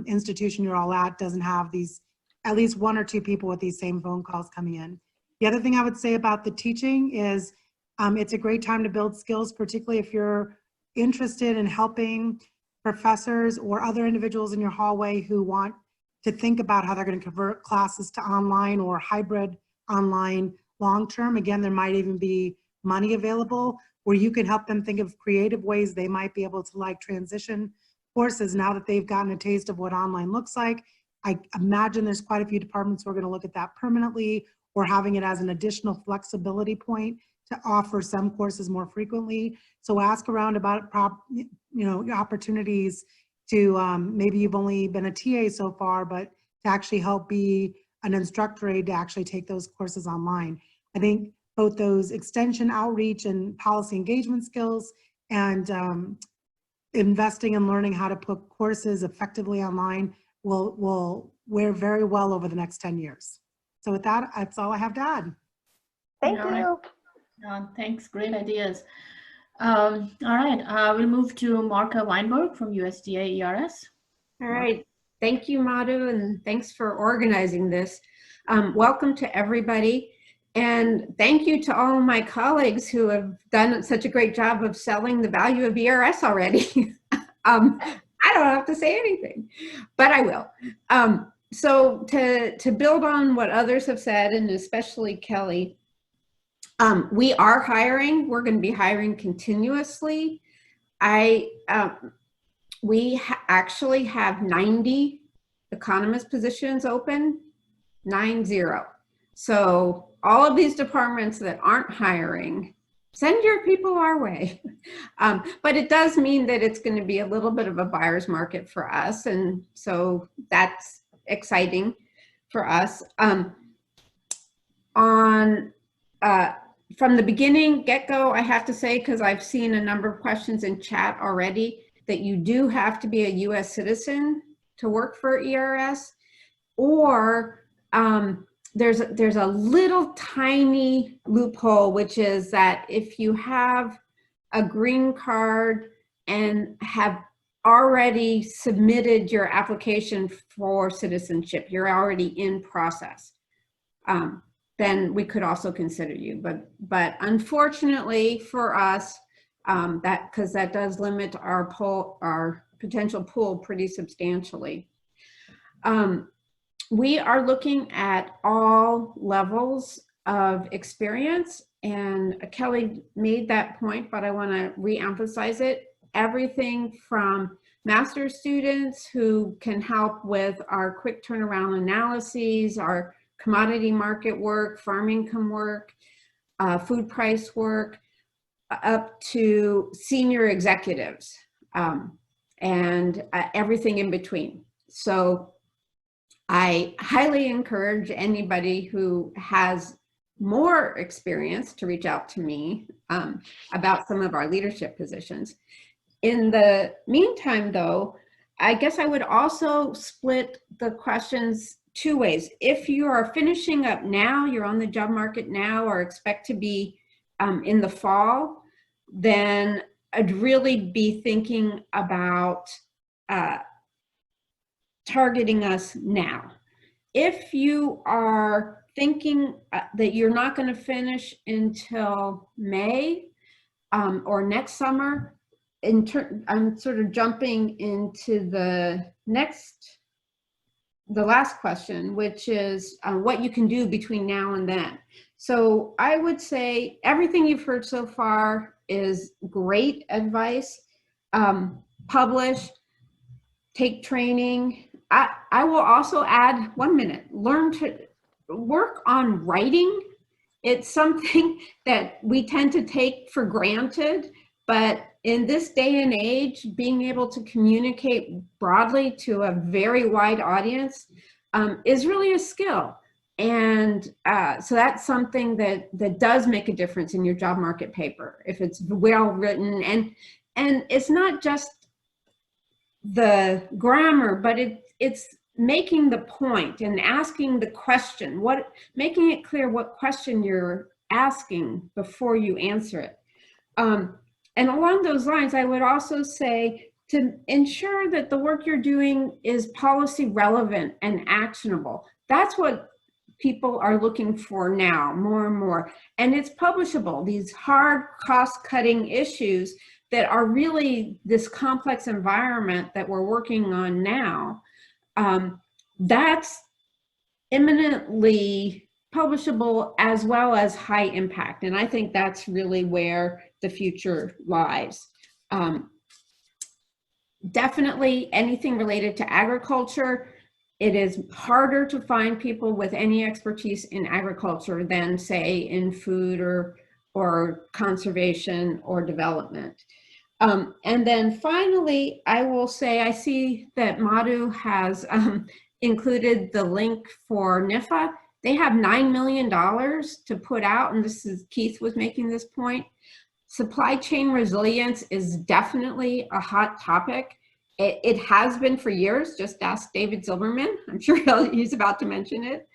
institution you're all at doesn't have these, at least 1 or 2 people with these same phone calls coming in. The other thing I would say about the teaching is it's a great time to build skills, particularly if you're interested in helping professors or other individuals in your hallway who want to think about how they're going to convert classes to online or hybrid online long-term. Again, there might even be money available where you can help them think of creative ways they might be able to like transition courses now that they've gotten a taste of what online looks like. I imagine there's quite a few departments who are going to look at that permanently or having it as an additional flexibility point to offer some courses more frequently. So ask around about your opportunities to maybe you've only been a TA so far, but to actually help be an instructor aide to actually take those courses online. I think both those extension outreach and policy engagement skills and investing in learning how to put courses effectively online will wear very well over the next 10 years. So with that, that's all I have to add. Thank All you. right. Thanks, great ideas. All right, we'll move to Marka Weinberg from USDA ERS. All right, thank you, Madhu, and thanks for organizing this. Welcome to everybody, and thank you to all of my colleagues who have done such a great job of selling the value of ERS already. I don't have to say anything, but I will. So to build on what others have said, and especially Kelly, we are hiring. We're going to be hiring continuously. We actually have 90 economist positions open, 90. So all of these departments that aren't hiring send your people our way. But it does mean that it's going to be a little bit of a buyer's market for us. And so that's exciting for us. From the beginning, get-go, I have to say, because I've seen a number of questions in chat already, that you do have to be a US citizen to work for ERS, or there's a little tiny loophole, which is that if you have a green card and have already submitted your application for citizenship, you're already in process, then we could also consider you. But unfortunately for us, because that does limit our potential pool pretty substantially. We are looking at all levels of experience, and Kelly made that point, but I want to re-emphasize it. Everything from master's students who can help with our quick turnaround analyses, our commodity market work, farm income work, food price work, up to senior executives, and everything in between. So I highly encourage anybody who has more experience to reach out to me about some of our leadership positions. In the meantime, though, I guess I would also split the questions two ways. If you are finishing up now, you're on the job market now, or expect to be in the fall, then I'd really be thinking about targeting us now. If you are thinking that you're not going to finish until May or next summer, I'm sort of jumping into the last question, which is what you can do between now and then. So I would say everything you've heard so far is great advice. Publish, take training. I will also add 1 minute, learn to work on writing. It's something that we tend to take for granted, but in this day and age, being able to communicate broadly to a very wide audience is really a skill. And so that's something that does make a difference in your job market paper, if it's well written. And it's not just the grammar, but it's making the point and asking the question, making it clear what question you're asking before you answer it. And along those lines, I would also say to ensure that the work you're doing is policy relevant and actionable. That's what people are looking for now, more and more. And it's publishable, these hard cost-cutting issues that are really this complex environment that we're working on now. That's imminently publishable as well as high impact. And I think that's really where the future lies. Definitely anything related to agriculture. It is harder to find people with any expertise in agriculture than, say, in food or conservation or development. And then finally, I will say, I see that Madhu has included the link for NIFA. They have $9 million to put out, and Keith was making this point. Supply chain resilience is definitely a hot topic. It has been for years. Just ask David Silberman. I'm sure he's about to mention it.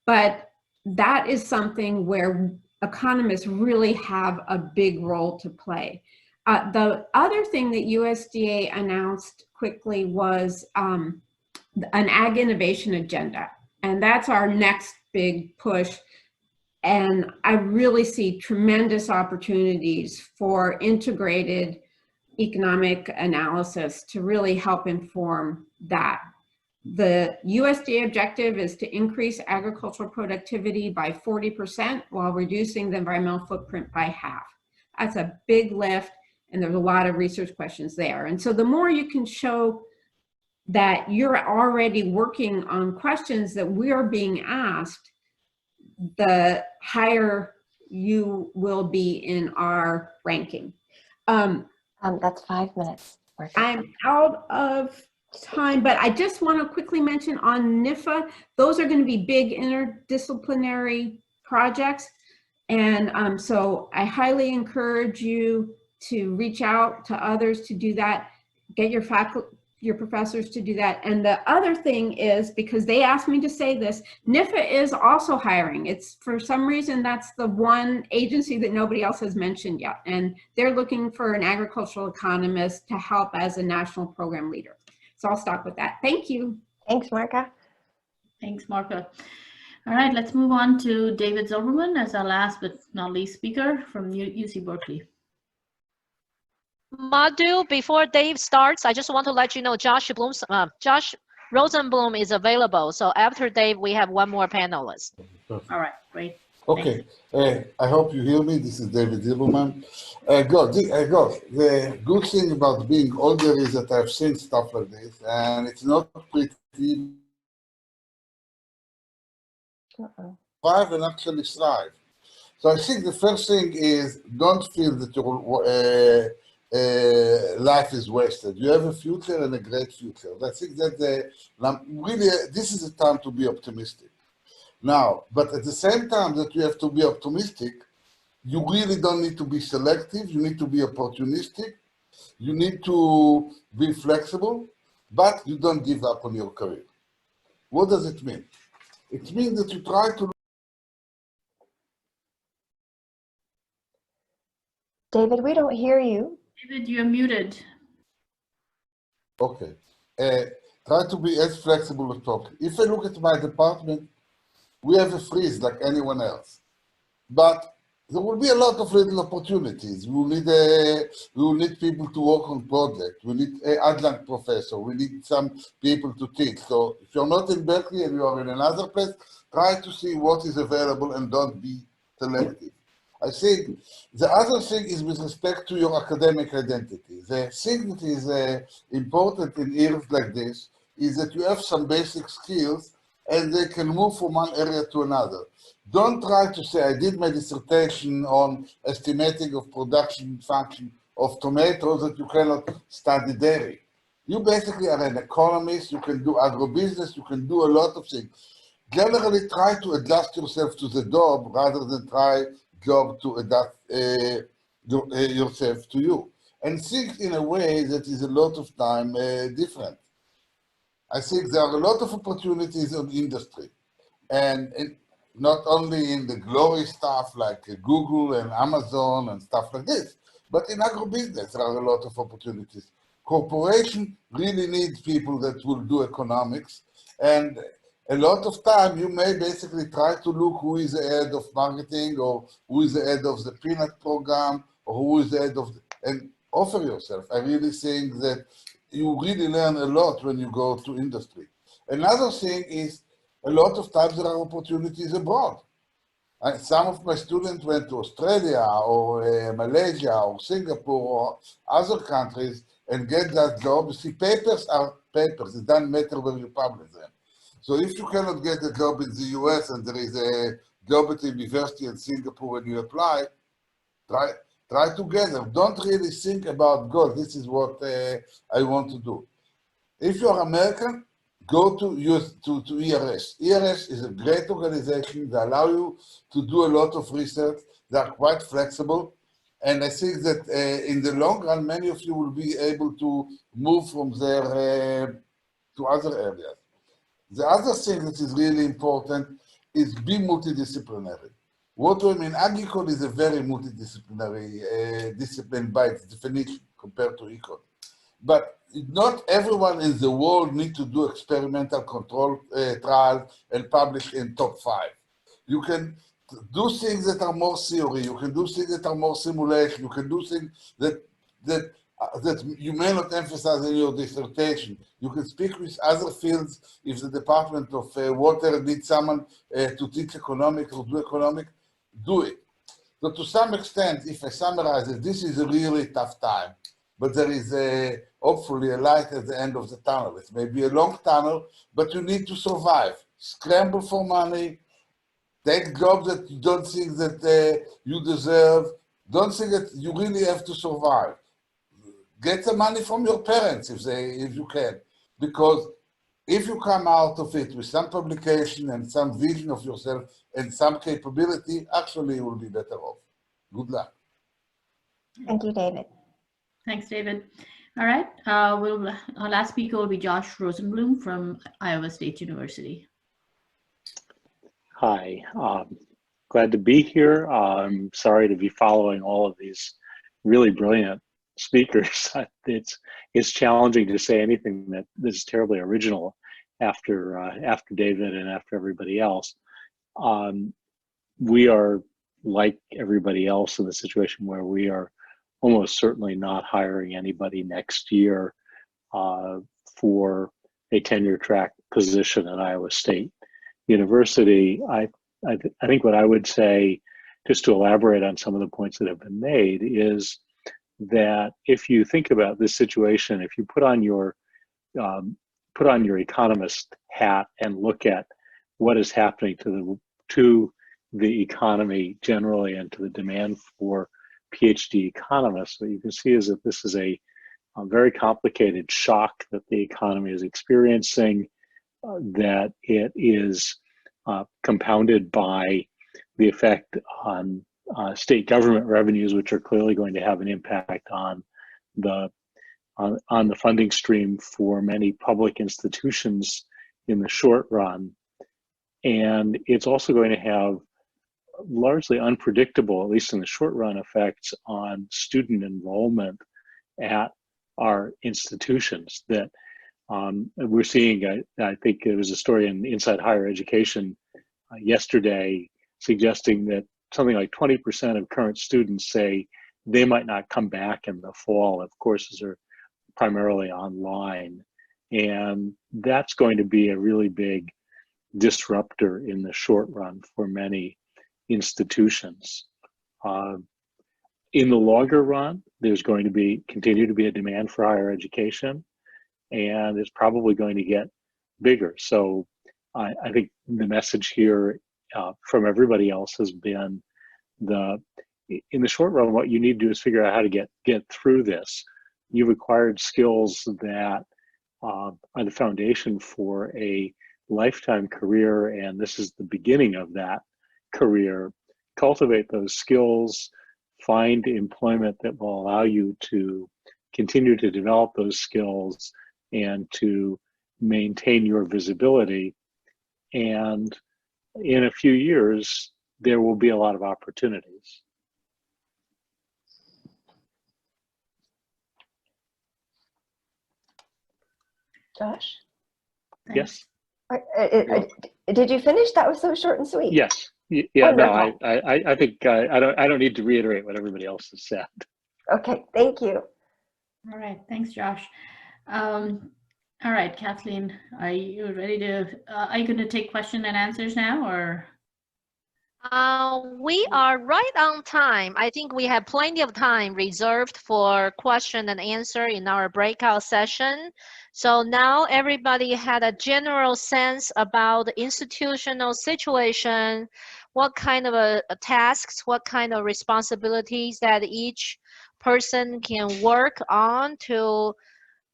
But that is something where economists really have a big role to play. The other thing that USDA announced quickly was an ag innovation agenda. And that's our next big push. And I really see tremendous opportunities for integrated economic analysis to really help inform that. The USDA objective is to increase agricultural productivity by 40% while reducing the environmental footprint by half. That's a big lift, and there's a lot of research questions there. And so the more you can show that you're already working on questions that we are being asked, the higher you will be in our ranking. That's 5 minutes. I'm out of time, but I just want to quickly mention on NIFA, those are going to be big interdisciplinary projects. And so I highly encourage you to reach out to others to do that, get your faculty, your professors to do that. And the other thing is, because they asked me to say this, NIFA is also hiring. It's, for some reason, that's the one agency that nobody else has mentioned yet. And they're looking for an agricultural economist to help as a national program leader. So I'll stop with that. Thank you. Thanks, Marka. Thanks, Marka. All right, let's move on to David Zilberman as our last but not least speaker from UC Berkeley. Madhu, before Dave starts, I just want to let you know Josh Rosenbloom is available. So after Dave, we have one more panelist. All right, great. Okay, I hope you hear me. This is David Zilberman. The good thing about being older is that I've seen stuff like this, and it's not pretty. Survive and actually thrive. So I think the first thing is don't feel that your life is wasted. You have a future and a great future. I think that really this is a time to be optimistic. Now, but at the same time that you have to be optimistic, you really don't need to be selective. You need to be opportunistic. You need to be flexible, but you don't give up on your career. What does it mean? It means that you try to. David, we don't hear you. David, you're muted. Okay. Try to be as flexible as possible. If I look at my department, we have a freeze like anyone else. But there will be a lot of little opportunities. We will need people to work on projects. We need an adjunct professor. We need some people to teach. So if you're not in Berkeley and you are in another place, try to see what is available and don't be selective. I think the other thing is with respect to your academic identity. The thing that is important in years like this is that you have some basic skills and they can move from one area to another. Don't try to say, I did my dissertation on estimating of production function of tomatoes, that you cannot study dairy. You basically are an economist, you can do agribusiness, you can do a lot of things. Generally try to adjust yourself to the job rather than try job to adapt yourself to you. And think in a way that is a lot of time different. I think there are a lot of opportunities in industry. And not only in the glory stuff like Google and Amazon and stuff like this, but in agribusiness there are a lot of opportunities. Corporation really needs people that will do economics, and a lot of time you may basically try to look who is the head of marketing or who is the head of the peanut program or who is the head of and offer yourself. I really think that you really learn a lot when you go to industry. Another thing is a lot of times there are opportunities abroad. Some of my students went to Australia or Malaysia or Singapore or other countries and get that job. See, papers are papers. It doesn't matter where you publish them. So if you cannot get a job in the US and there is a job at the university in Singapore when you apply, try together. Don't really think about, God, this is what I want to do. If you're American, go to ERS. ERS is a great organization. They allow you to do a lot of research. They are quite flexible. And I think that in the long run, many of you will be able to move from there to other areas. The other thing that is really important is be multidisciplinary. What do I mean? Agriculture is a very multidisciplinary discipline by its definition compared to econ. But not everyone in the world needs to do experimental control trials and publish in top 5. You can do things that are more theory. You can do things that are more simulation. You can do things that you may not emphasize in your dissertation. You can speak with other fields. If the Department of Water needs someone to teach economics or do economics, do it. So to some extent, if I summarize it, this is a really tough time, but there is hopefully a light at the end of the tunnel. It may be a long tunnel, but you need to survive. Scramble for money, Take jobs that you don't think that you deserve. Don't think that you really have to survive. Get the money from your parents if you can, because if you come out of it with some publication and some vision of yourself and some capability, actually you will be better off. Good luck. Thank you, David. Thanks, David. All right, our last speaker will be Josh Rosenbloom from Iowa State University. Hi, glad to be here. I'm sorry to be following all of these really brilliant speakers. It's challenging to say anything that is terribly original after David and after everybody else. We are like everybody else in the situation where we are almost certainly not hiring anybody next year for a tenure track position at Iowa State University. I think what I would say, just to elaborate on some of the points that have been made, is that if you think about this situation, if you put on your economist hat and look at what is happening to the economy generally and to the demand for PhD economists, what you can see is that this is a very complicated shock that the economy is experiencing, that it is compounded by the effect on state government revenues, which are clearly going to have an impact on the funding stream for many public institutions in the short run. And it's also going to have largely unpredictable, at least in the short run, effects on student enrollment at our institutions that we're seeing. I think there was a story in Inside Higher Education yesterday suggesting that something like 20% of current students say they might not come back in the fall if courses are primarily online. And that's going to be a really big disruptor in the short run for many institutions. In the longer run, there's going to continue to be a demand for higher education, and it's probably going to get bigger. So I think the message here from everybody else has been in the short run, what you need to do is figure out how to get through this. You've acquired skills that are the foundation for a lifetime career, and this is the beginning of that career. Cultivate those skills, find employment that will allow you to continue to develop those skills and to maintain your visibility. And in a few years, there will be a lot of opportunities. Josh? Yes? Did you finish? That was so short and sweet. Yes. Yeah, Wonderful. no, I think I don't need to reiterate what everybody else has said. Okay, thank you. All right, thanks, Josh. All right, Kathleen, are you ready to, are you going to take question and answers now, or? We are right on time. I think we have plenty of time reserved for question and answer in our breakout session. So now everybody had a general sense about the institutional situation, what kind of tasks, what kind of responsibilities that each person can work on to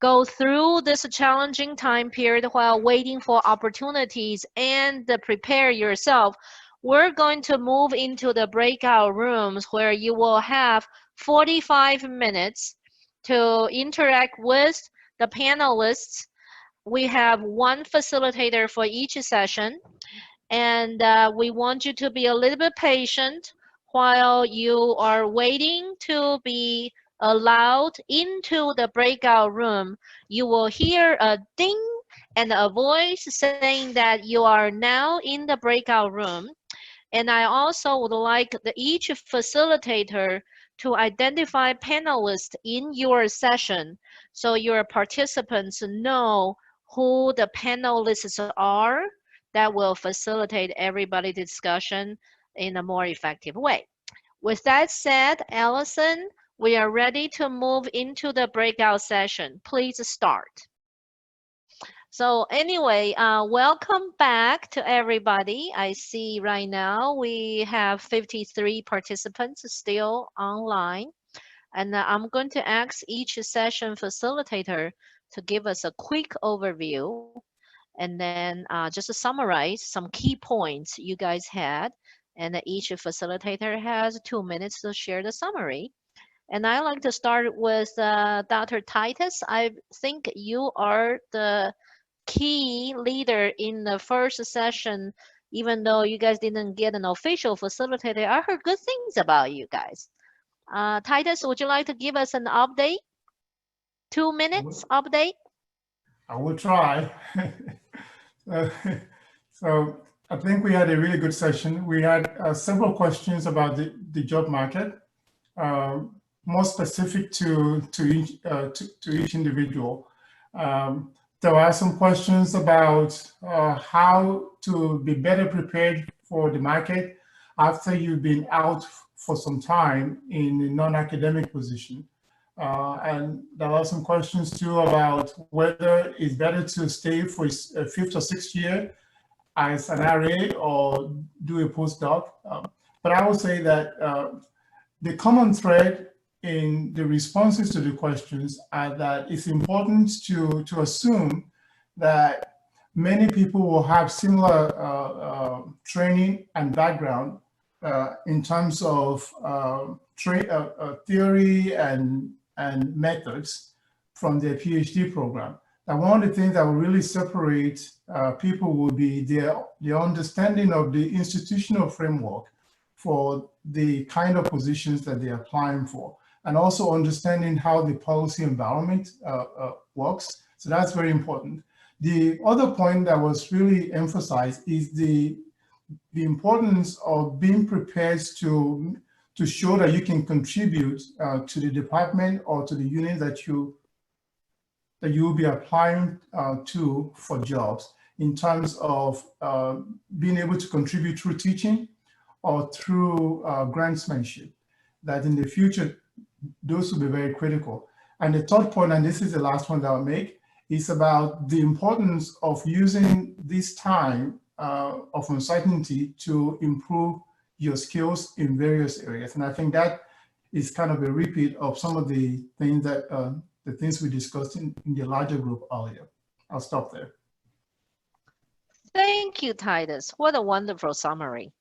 go through this challenging time period while waiting for opportunities and prepare yourself. We're going to move into the breakout rooms where you will have 45 minutes to interact with the panelists. We have one facilitator for each session, and we want you to be a little bit patient while you are waiting to be allowed into the breakout room. You will hear a ding and a voice saying that you are now in the breakout room. And I also would like each facilitator to identify panelists in your session so your participants know who the panelists are that will facilitate everybody's discussion in a more effective way. With that said, Allison, we are ready to move into the breakout session. Please start. So anyway, welcome back to everybody. I see right now we have 53 participants still online. And I'm going to ask each session facilitator to give us a quick overview and then just to summarize some key points you guys had. And each facilitator has 2 minutes to share the summary. And I like to start with Dr. Titus. I think you are the key leader in the first session, even though you guys didn't get an official facilitator. I heard good things about you guys. Titus, would you like to give us an update? 2 minutes update? I will try. So I think we had a really good session. We had several questions about the job market, more specific to each individual. There are some questions about how to be better prepared for the market after you've been out for some time in a non-academic position. And there are some questions too about whether it's better to stay for a 5th or 6th year as an RA or do a postdoc. But I would say that the common thread in the responses to the questions are that it's important to assume that many people will have similar training and background in terms of theory and methods from their PhD program. And one of the things that will really separate people will be their understanding of the institutional framework for the kind of positions that they're applying for, and also understanding how the policy environment works. So that's very important. The other point that was really emphasized is the importance of being prepared to show that you can contribute to the department or to the unit that you will be applying to for jobs, in terms of being able to contribute through teaching or through grantsmanship, that in the future, those will be very critical. And the third point, and this is the last one that I'll make, is about the importance of using this time of uncertainty to improve your skills in various areas. And I think that is kind of a repeat of some of the things that we discussed in the larger group earlier. I'll stop there. Thank you, Titus. What a wonderful summary.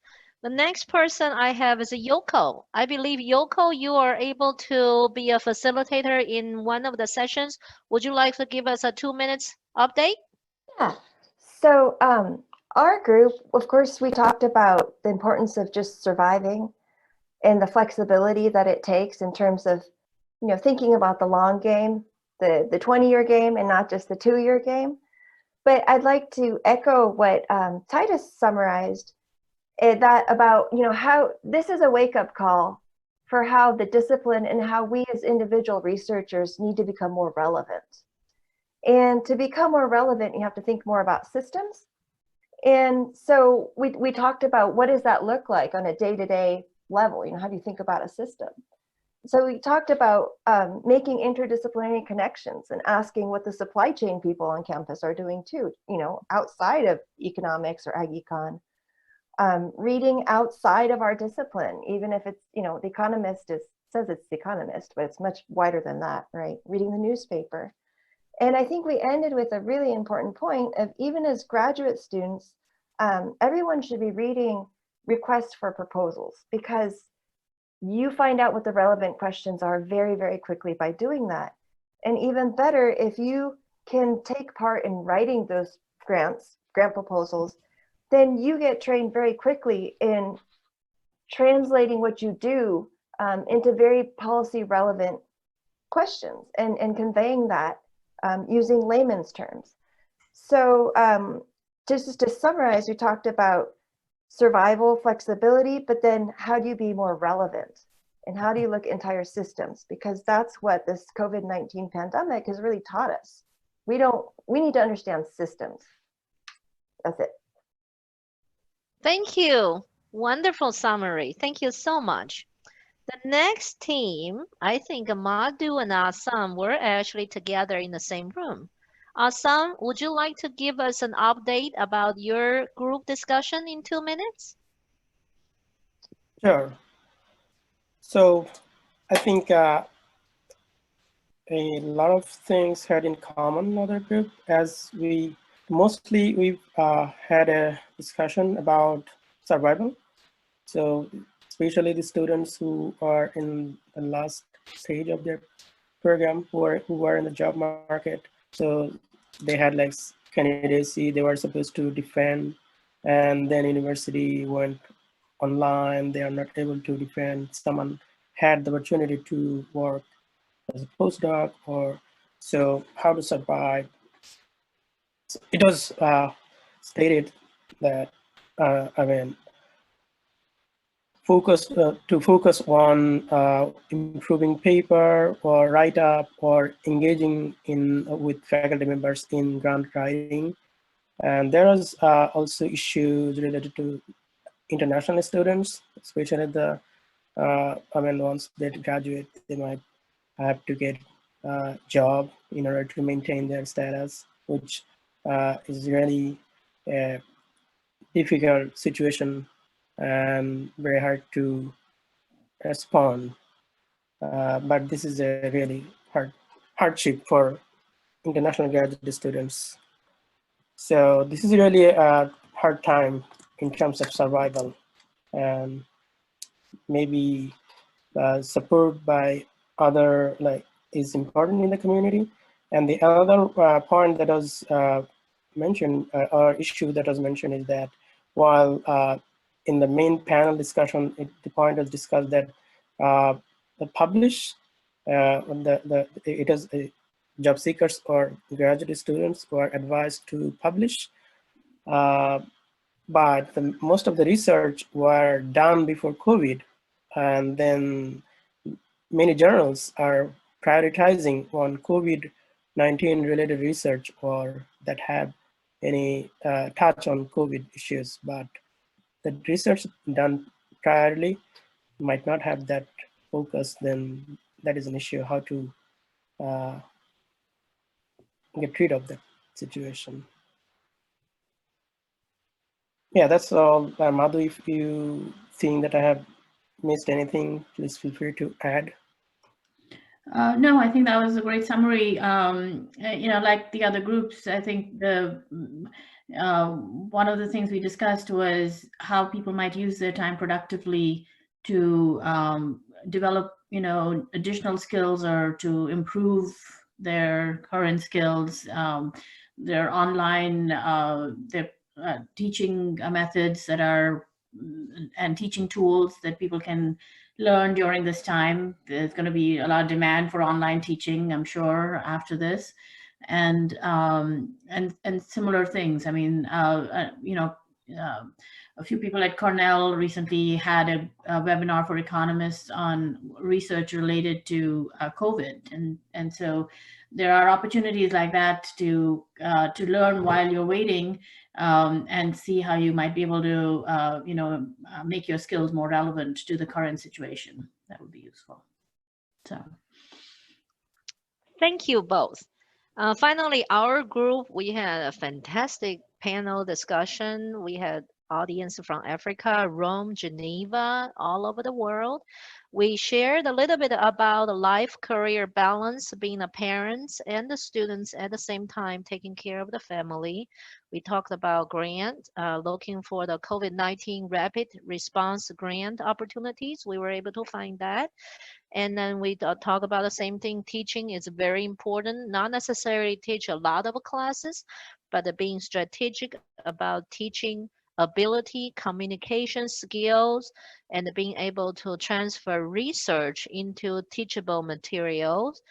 The next person I have is Yoko. I believe, Yoko, you are able to be a facilitator in one of the sessions. Would you like to give us a 2 minutes update? Yeah. So our group, of course, we talked about the importance of just surviving and the flexibility that it takes in terms of, thinking about the long game, the 20-year game, and not just the 2-year game. But I'd like to echo what Titus summarized, that about, how this is a wake-up call for how the discipline and how we as individual researchers need to become more relevant. And to become more relevant, you have to think more about systems. And so we talked about what does that look like on a day-to-day level? How do you think about a system? So we talked about making interdisciplinary connections and asking what the supply chain people on campus are doing too, outside of economics or ag econ. Reading outside of our discipline, even if it's, the Economist says it's The Economist, but it's much wider than that, right? Reading the newspaper. And I think we ended with a really important point of, even as graduate students, everyone should be reading requests for proposals, because you find out what the relevant questions are very, very quickly by doing that. And even better, if you can take part in writing those grant proposals, then you get trained very quickly in translating what you do into very policy relevant questions and conveying that using layman's terms. So just to summarize, we talked about survival, flexibility, but then how do you be more relevant? And how do you look at entire systems? Because that's what this COVID-19 pandemic has really taught us. We need to understand systems. That's it. Thank you. Wonderful summary. Thank you so much. The next team, I think Madhu and Assam were actually together in the same room. Sam, would you like to give us an update about your group discussion in 2 minutes? Sure. So I think a lot of things had in common in other group, as we we've had a discussion about survival. So especially the students who are in the last stage of their program, who are in the job market. So they had like candidacy, they were supposed to defend, and then university went online, they are not able to defend. Someone had the opportunity to work as a postdoc, or so how to survive. So it was stated that to focus on improving paper or write-up or engaging with faculty members in grant writing. And there was also issues related to international students, especially the once they graduate, they might have to get a job in order to maintain their status, which is really a difficult situation and very hard to respond. But this is a really hardship for international graduate students. So this is really a hard time in terms of survival, and maybe support by other is important in the community. And the other point that was mentioned, or issue that was mentioned, is that while in the main panel discussion, the point was discussed that the publish, it is job seekers or graduate students who are advised to publish, but most of the research were done before COVID, and then many journals are prioritizing on COVID-19 related research or that have any touch on COVID issues, but the research done priorly might not have that focus. Then that is an issue, how to get rid of that situation. Yeah, that's all. Madhu, if you think that I have missed anything, please feel free to add. No, I think that was a great summary. Like the other groups, I think one of the things we discussed was how people might use their time productively to develop, additional skills or to improve their current skills, their online, their teaching methods that are, and teaching tools that people can learn during this time. There's going to be a lot of demand for online teaching, I'm sure, after this, and similar things. I mean, a few people at Cornell recently had a webinar for economists on research related to COVID, and so there are opportunities like that to learn while you're waiting, and see how you might be able to make your skills more relevant to the current situation. That would be useful. So thank you both. Finally, our group, we had a fantastic panel discussion. We had audience from Africa, Rome, Geneva, all over the world. We shared a little bit about life career balance, being a parent and the students at the same time taking care of the family. We talked about grant, looking for the COVID-19 rapid response grant opportunities. We were able to find that. And then we talk about the same thing. Teaching is very important, not necessarily teach a lot of classes, but being strategic about teaching ability, communication skills, and being able to transfer research into teachable materials.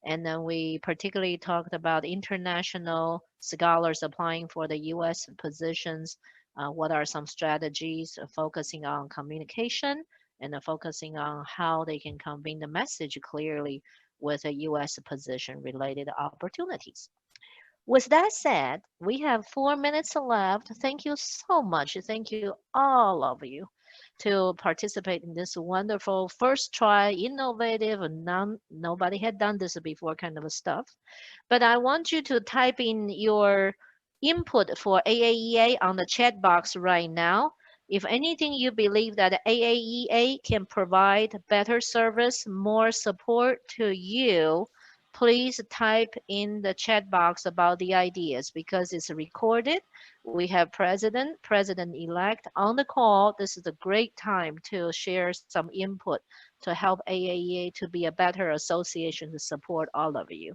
And then we particularly talked about international scholars applying for the US positions. What are some strategies focusing on communication and focusing on how they can convey the message clearly with a US position related opportunities. With that said, we have 4 minutes left. Thank you so much. Thank you, all of you. to participate in this wonderful first try, innovative, and nobody had done this before kind of stuff. But I want you to type in your input for AAEA on the chat box right now. If anything, you believe that AAEA can provide better service, more support to you, please type in the chat box about the ideas because it's recorded. We have President-elect on the call. This is a great time to share some input to help AAEA to be a better association to support all of you.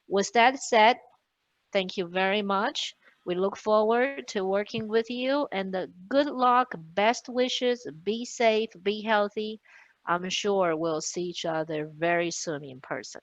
With that said, thank you very much. We look forward to working with you and good luck, best wishes, be safe, be healthy. I'm sure we'll see each other very soon in person.